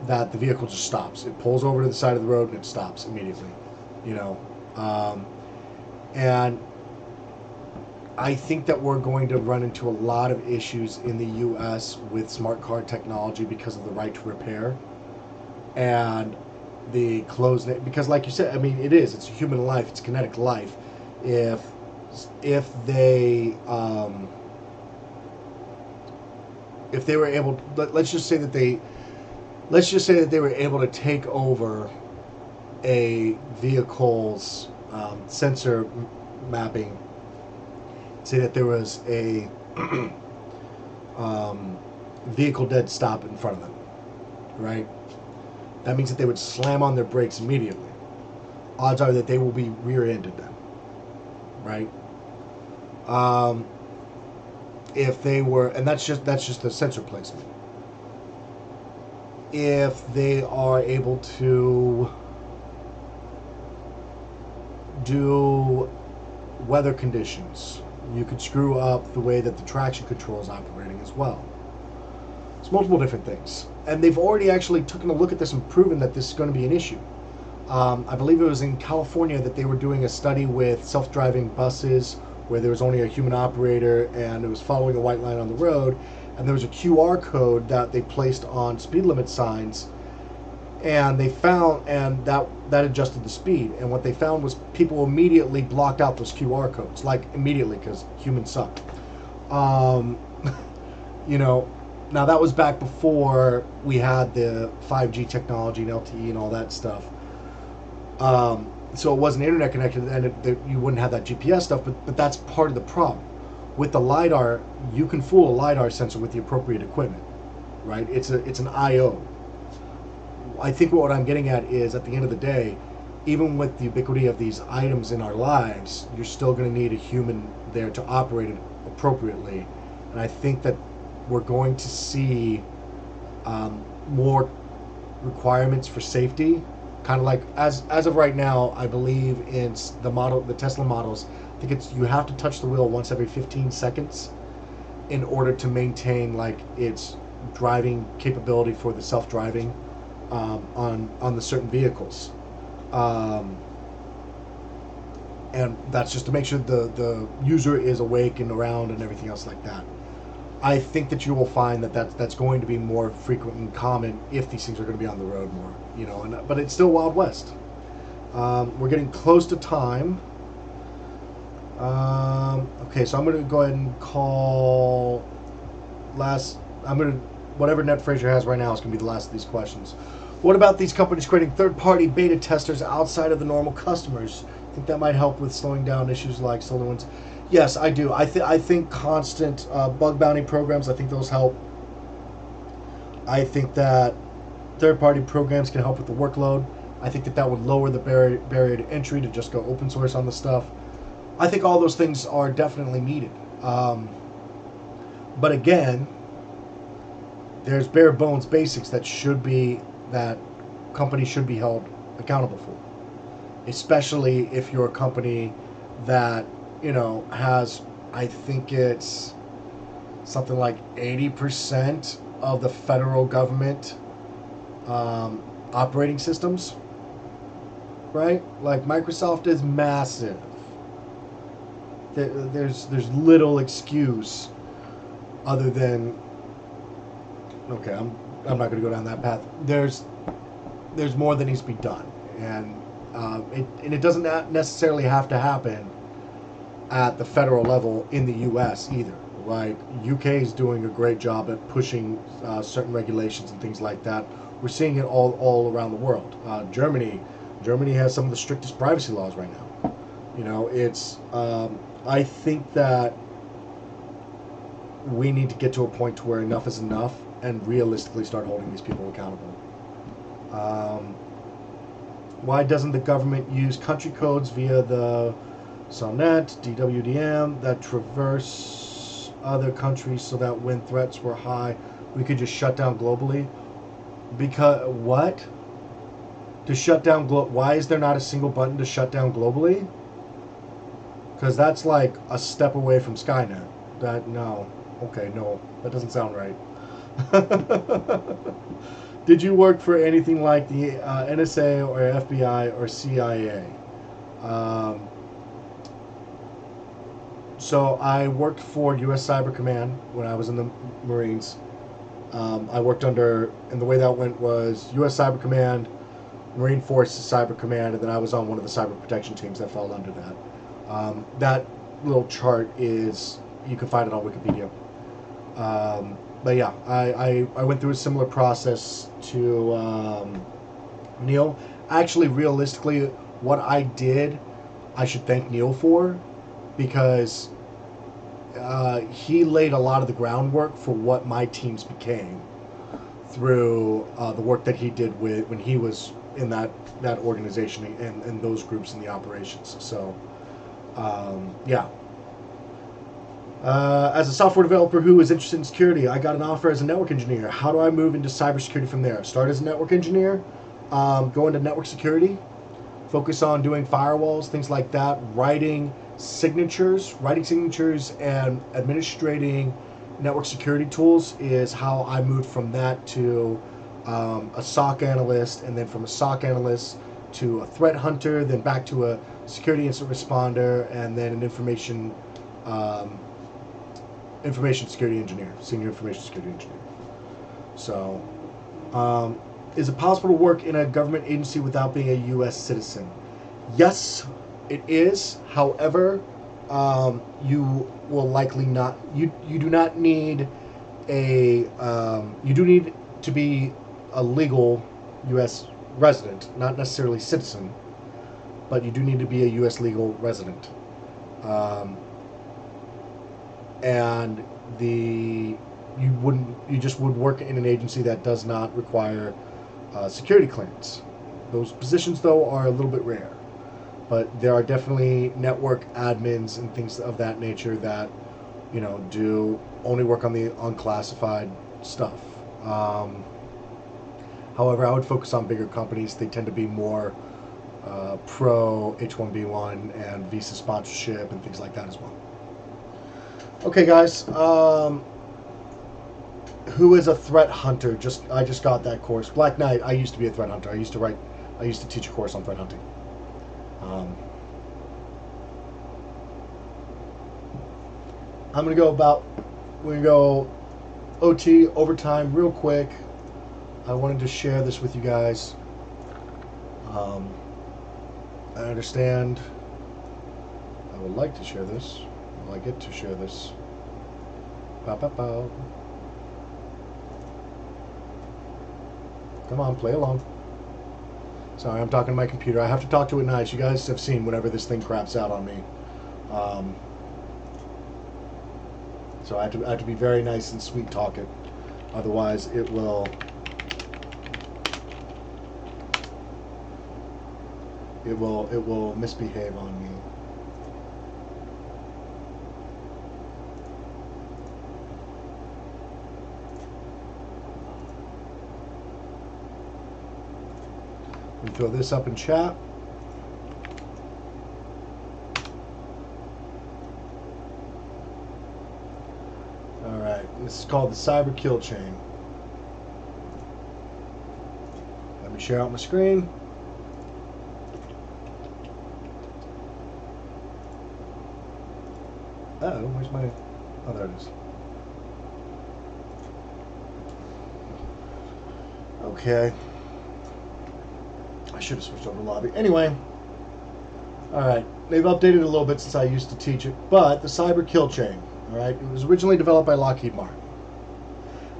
that the vehicle just stops. It pulls over to the side of the road and it stops immediately. And I think that we're going to run into a lot of issues in the U.S. with smart card technology because of the right to repair and the closed, because like you said, I mean, it's a human life, it's kinetic life. If they were able, let's just say that they were able to take over a vehicle's sensor mapping, say that there was a vehicle dead stop in front of them, right? That means that they would slam on their brakes immediately. Odds are that they will be rear-ended then, right? If they were, and that's just the sensor placement. If they are able to do weather conditions, you could screw up the way that the traction control is operating as well. It's multiple different things. And they've already actually taken a look at this and proven that this is going to be an issue. I believe it was in California that they were doing a study with self-driving buses where there was only a human operator and it was following a white line on the road, and there was a QR code that they placed on speed limit signs, and they found, and that adjusted the speed, and what they found was people immediately blocked out those QR codes, like immediately, because humans suck. Now that was back before we had the 5G technology and LTE and all that stuff. So it wasn't internet connected, and you wouldn't have that GPS stuff. But that's part of the problem. With the LiDAR, you can fool a LiDAR sensor with the appropriate equipment, right? It's an I/O. I think what I'm getting at is, at the end of the day, even with the ubiquity of these items in our lives, you're still going to need a human there to operate it appropriately. And I think that we're going to see more requirements for safety, kind of like as of right now. I believe in the Tesla models. I think it's, you have to touch the wheel once every 15 seconds in order to maintain like its driving capability for the self-driving on the certain vehicles, and that's just to make sure the user is awake and around and everything else like that. I think that you will find that's going to be more frequent and common if these things are going to be on the road more, but it's still Wild West. We're getting close to time. Okay, so I'm going to go ahead and call whatever Ned Fraser has right now is going to be the last of these questions. What about these companies creating third-party beta testers outside of the normal customers? I think that might help with slowing down issues like SolarWinds. Yes, I do. I think constant bug bounty programs, I think those help. I think that third-party programs can help with the workload. I think that would lower the barrier to entry to just go open source on the stuff. I think all those things are definitely needed. But again, there's bare bones basics that companies should be held accountable for, especially if you're a company that has, I think it's something like 80% of the federal government operating systems, right? Like Microsoft is massive. There's little excuse other than, okay, I'm not going to go down that path. There's more that needs to be done, and it doesn't necessarily have to happen at the federal level in the U.S. either. Like UK is doing a great job at pushing certain regulations and things like that. We're seeing it all around the world. Germany has some of the strictest privacy laws right now. It's I think that we need to get to a point to where enough is enough and realistically start holding these people accountable. Why doesn't the government use country codes via the Cellnet, DWDM that traverse other countries so that when threats were high, we could just shut down globally? Because what? To shut down why is there not a single button to shut down globally? Because that's like a step away from Skynet. No, that doesn't sound right. Did you work for anything like the NSA or FBI or CIA? So I worked for U.S. Cyber Command when I was in the Marines. I worked under, and the way that went was U.S. Cyber Command, Marine Forces Cyber Command, and then I was on one of the cyber protection teams that fell under that. That little chart is, you can find it on Wikipedia. But yeah, I went through a similar process to Neil. Actually, realistically, what I did, I should thank Neil for, because he laid a lot of the groundwork for what my teams became through the work that he did when he was in that organization and those groups in the operations. So, yeah. As a software developer who is interested in security, I got an offer as a network engineer. How do I move into cybersecurity from there? Start as a network engineer, go into network security, focus on doing firewalls, things like that, writing signatures and administrating network security tools is how I moved from that to a SOC analyst, and then from a SOC analyst to a threat hunter, then back to a security incident responder, and then an information security engineer, senior information security engineer. So, is it possible to work in a government agency without being a U.S. citizen? Yes, it is. However, you will likely not. You do not need a. You do need to be a legal U.S. resident, not necessarily citizen, but you do need to be a U.S. legal resident. And you just would work in an agency that does not require security clearance. Those positions, though, are a little bit rare, but there are definitely network admins and things of that nature that do only work on the unclassified stuff. However, I would focus on bigger companies. They tend to be more pro H-1B1 and visa sponsorship and things like that as well. Okay, guys. Who is a threat hunter? I just got that course. Black Knight. I used to be a threat hunter. I used to teach a course on threat hunting. We're gonna go OT overtime real quick. I wanted to share this with you guys. I understand. I would like to share this. Well, I get to share this. Pow. Come on, play along. Sorry, I'm talking to my computer. I have to talk to it nice. You guys have seen whenever this thing craps out on me. So I have to be very nice and sweet talking. Otherwise, it will misbehave on me. We throw this up in chat. All right, this is called the Cyber Kill Chain. Let me share out my screen. Uh-oh, where's my... Oh, there it is. Okay. I should have switched over to lobby. Anyway. Alright. They've updated it a little bit since I used to teach it. But the Cyber Kill Chain. Alright. It was originally developed by Lockheed Martin.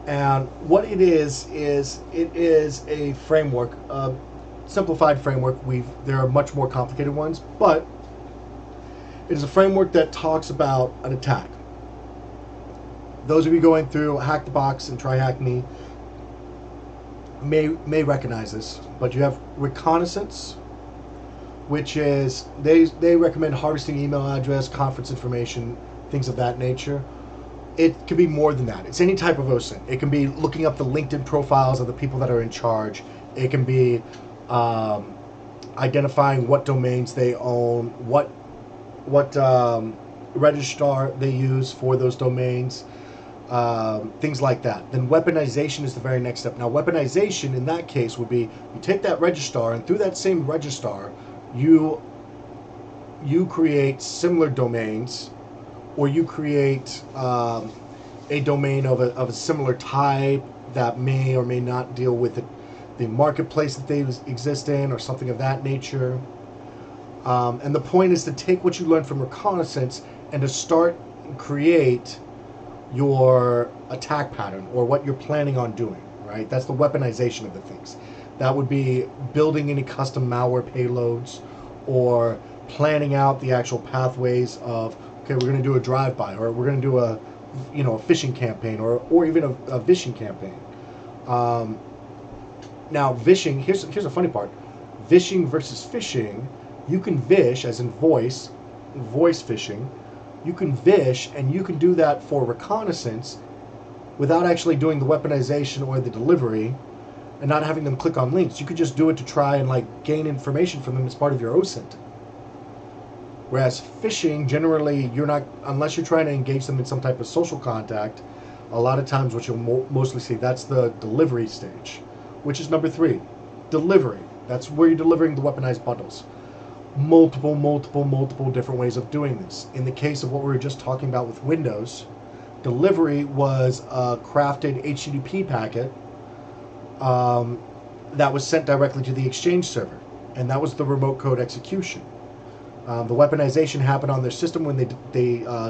And what it is it is a framework, a simplified framework. There are much more complicated ones, but it is a framework that talks about an attack. Those of you going through Hack the Box and Try Hack Me may recognize this, but you have reconnaissance, which is they recommend harvesting email address, conference information, things of that nature. It can be more than that. It's any type of OSINT. It can be looking up the LinkedIn profiles of the people that are in charge. It can be identifying what domains they own, what registrar they use for those domains, things like that. Then weaponization is the very next step. Now, weaponization in that case would be you take that registrar, and through that same registrar, you create similar domains, or you create a domain of a similar type that may or may not deal with the marketplace that they exist in, or something of that nature. And the point is to take what you learned from reconnaissance and to start and create your attack pattern, or what you're planning on doing, right? That's the weaponization of the things. That would be building any custom malware payloads, or planning out the actual pathways of, okay, we're going to do a drive-by, or we're going to do a phishing campaign, or even a vishing campaign. Now, vishing, here's a funny part. Vishing versus phishing, you can vish, as in voice phishing. You can vish, and you can do that for reconnaissance without actually doing the weaponization or the delivery, and not having them click on links. You could just do it to try and gain information from them as part of your OSINT. Whereas phishing, generally, you're not, unless you're trying to engage them in some type of social contact, a lot of times what you'll mostly see, that's the delivery stage, which is number 3, delivery. That's where you're delivering the weaponized bundles. Multiple different ways of doing this. In the case of what we were just talking about with Windows, delivery was a crafted HTTP packet that was sent directly to the Exchange server, and that was the remote code execution. The weaponization happened on their system when they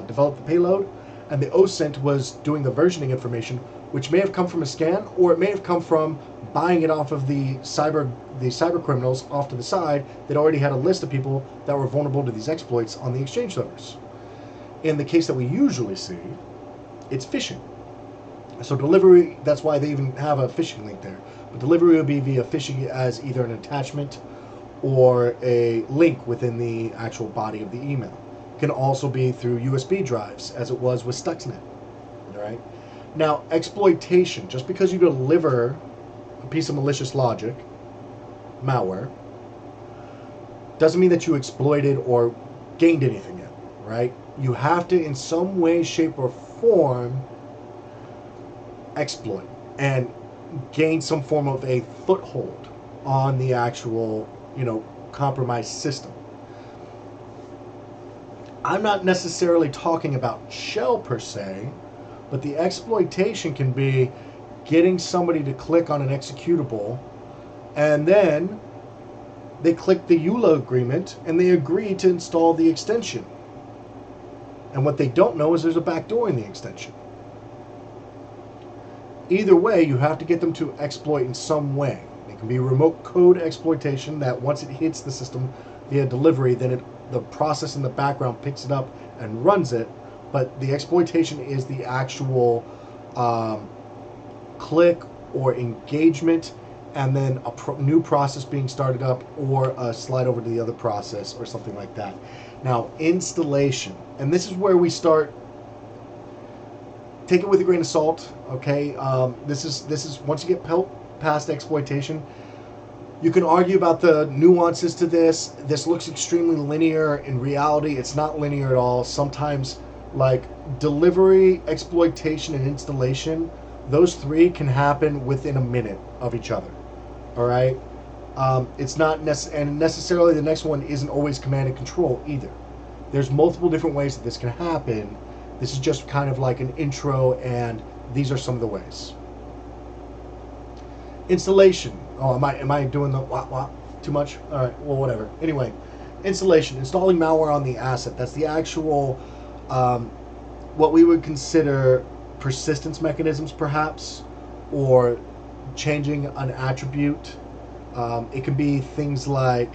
developed the payload, and the OSINT was doing the versioning information, which may have come from a scan, or it may have come from buying it off of the cyber criminals off to the side that already had a list of people that were vulnerable to these exploits on the Exchange servers. In the case that we usually see, it's phishing. So delivery, that's why they even have a phishing link there. But delivery would be via phishing as either an attachment or a link within the actual body of the email. It can also be through USB drives, as it was with Stuxnet. All right. Now, exploitation, just because you deliver a piece of malicious logic, malware, doesn't mean that you exploited or gained anything yet, right? You have to, in some way, shape, or form, exploit and gain some form of a foothold on the actual, compromised system. I'm not necessarily talking about shell per se, but the exploitation can be getting somebody to click on an executable, and then they click the EULA agreement and they agree to install the extension. And what they don't know is there's a backdoor in the extension. Either way, you have to get them to exploit in some way. It can be remote code exploitation that once it hits the system via delivery, then the process in the background picks it up and runs it. But the exploitation is the actual click or engagement, and then a new process being started up, or a slide over to the other process, or something like that. Now, installation, and this is where we start. Take it with a grain of salt, okay? This is once you get past exploitation, you can argue about the nuances to this. This looks extremely linear. In reality, it's not linear at all. Sometimes, like delivery, exploitation, and installation, those 3 can happen within a minute of each other. All right? It's not necessarily the next one isn't always command and control either. There's multiple different ways that this can happen. This is just kind of like an intro, and these are some of the ways. Installation. Oh, am I doing the wah too much? All right, well, whatever. Anyway, installation, installing malware on the asset. That's the actual, what we would consider persistence mechanisms, perhaps, or changing an attribute. It can be things like,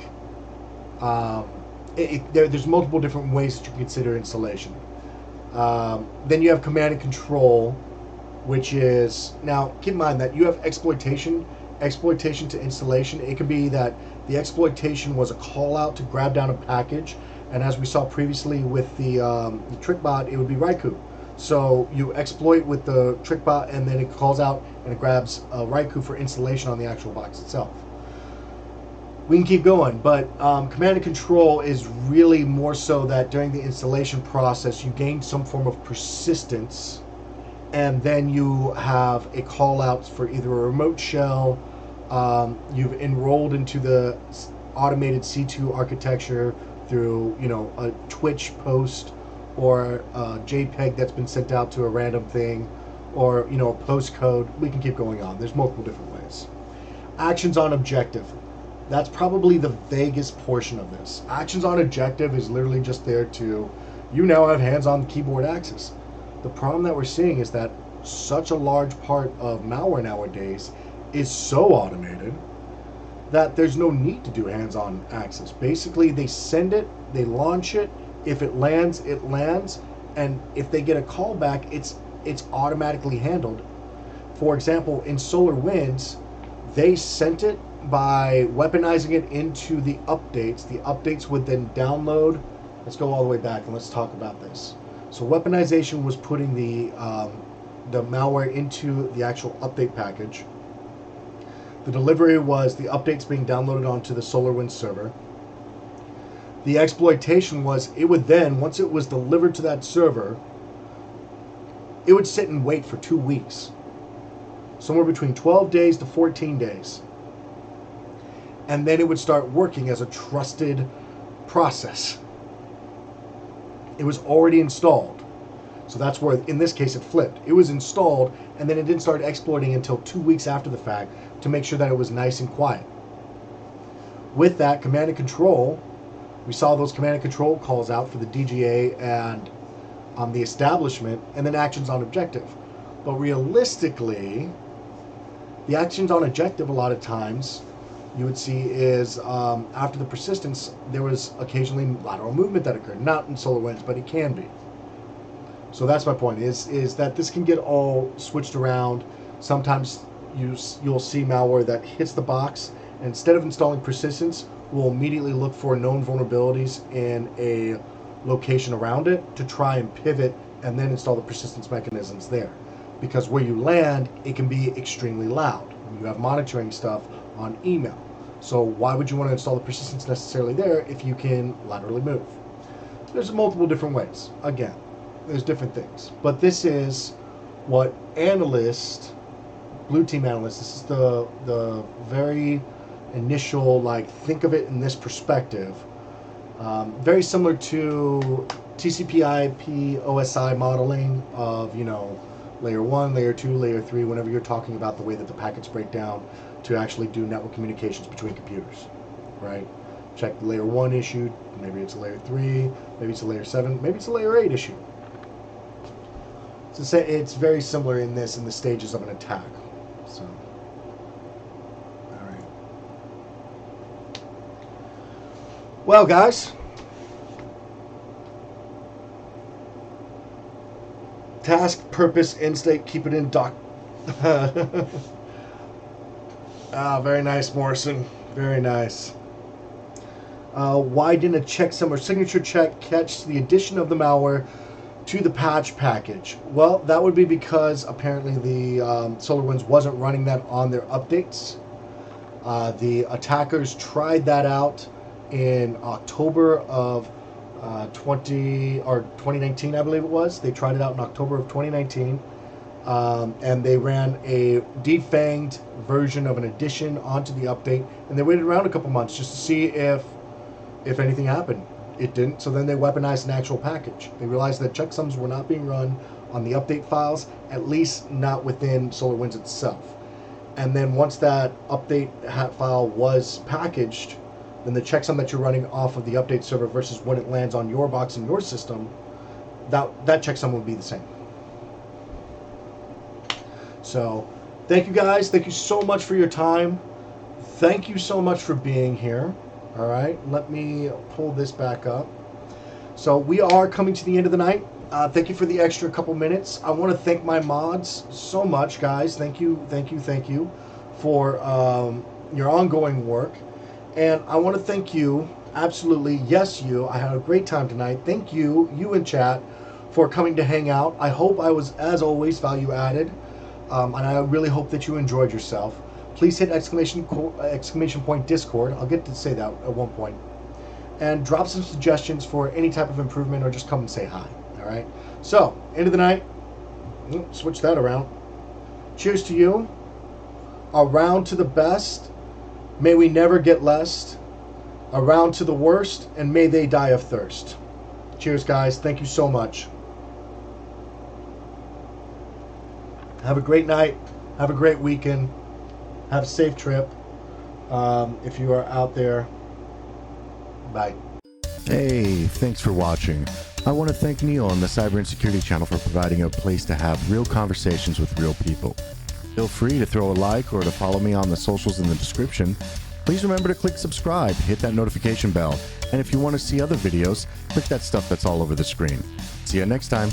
there's multiple different ways that you can consider installation. Then you have command and control, which is, now keep in mind that you have exploitation to installation. It can be that the exploitation was a call out to grab down a package, and as we saw previously with the Trickbot, it would be Raikou. So you exploit with the Trickbot, and then it calls out and it grabs a Raikou for installation on the actual box itself. We can keep going, but command and control is really more so that during the installation process you gain some form of persistence, and then you have a call out for either a remote shell, you've enrolled into the automated C2 architecture through a Twitch post, or a JPEG that's been sent out to a random thing, or a postcode. We can keep going on. There's multiple different ways. Actions on objective. That's probably the vaguest portion of this. Actions on objective is literally just there to, you now have hands-on keyboard access. The problem that we're seeing is that such a large part of malware nowadays is so automated that there's no need to do hands-on access. Basically, they send it, they launch it. If it lands, it lands, and if they get a callback, it's automatically handled. For example, in SolarWinds, they sent it by weaponizing it into the updates. The updates would then download. Let's go all the way back and let's talk about this. So weaponization was putting the malware into the actual update package. The delivery was the updates being downloaded onto the SolarWinds server. The exploitation was, it would then, once it was delivered to that server, it would sit and wait for 2 weeks. Somewhere between 12 days to 14 days. And then it would start working as a trusted process. It was already installed. So that's where, in this case, it flipped. It was installed, and then it didn't start exploiting until 2 weeks after the fact to make sure that it was nice and quiet. With that, command and control, we saw those command and control calls out for the DGA and the establishment, and then actions on objective. But realistically, the actions on objective a lot of times you would see is after the persistence, there was occasionally lateral movement that occurred. Not in SolarWinds, but it can be. So that's my point, is that this can get all switched around. Sometimes you'll see malware that hits the box, and instead of installing persistence, will immediately look for known vulnerabilities in a location around it to try and pivot and then install the persistence mechanisms there. Because where you land, it can be extremely loud. You have monitoring stuff on email. So why would you want to install the persistence necessarily there if you can laterally move? There's multiple different ways. Again, there's different things. But this is what analysts, blue team analysts, this is the very initial, think of it in this perspective. Very similar to TCP/IP OSI modeling of, layer 1, layer 2, layer 3, whenever you're talking about the way that the packets break down to actually do network communications between computers, right? Check the layer 1 issue, maybe it's a layer 3, maybe it's a layer 7, maybe it's a layer 8 issue. So it's very similar in the stages of an attack. So, all right. Well, guys, task, purpose, end state, keep it in doc. Very nice, Morrison. Very nice. Why didn't a checksum or signature check catch the addition of the malware to the patch package? Well, that would be because apparently the SolarWinds wasn't running that on their updates. The attackers tried that out in October of 2019, I believe it was. They tried it out in October of 2019, and they ran a defanged version of an addition onto the update, and they waited around a couple months just to see if anything happened. It didn't, so then they weaponized an actual package. They realized that checksums were not being run on the update files, at least not within SolarWinds itself. And then once that update file was packaged, then the checksum that you're running off of the update server versus when it lands on your box in your system, that checksum would be the same. So, thank you guys. Thank you so much for your time. Thank you so much for being here. All right, let me pull this back up. So we are coming to the end of the night. Thank you for the extra couple minutes. I want to thank my mods so much, guys. Thank you for your ongoing work. And I want to thank you, absolutely, yes, you. I had a great time tonight. Thank you, you in chat, for coming to hang out. I hope I was, as always, value added. And I really hope that you enjoyed yourself. Please hit exclamation point Discord. I'll get to say that at one point. And drop some suggestions for any type of improvement or just come and say hi. All right? So, end of the night. Switch that around. Cheers to you. Around to the best. May we never get less. Around to the worst. And may they die of thirst. Cheers, guys. Thank you so much. Have a great night. Have a great weekend. Have a safe trip. If you are out there, bye. Hey, thanks for watching. I want to thank Neil on the Cyber Insecurity channel for providing a place to have real conversations with real people. Feel free to throw a like or to follow me on the socials in the description. Please remember to click subscribe, hit that notification bell, and if you want to see other videos, click that stuff that's all over the screen. See you next time.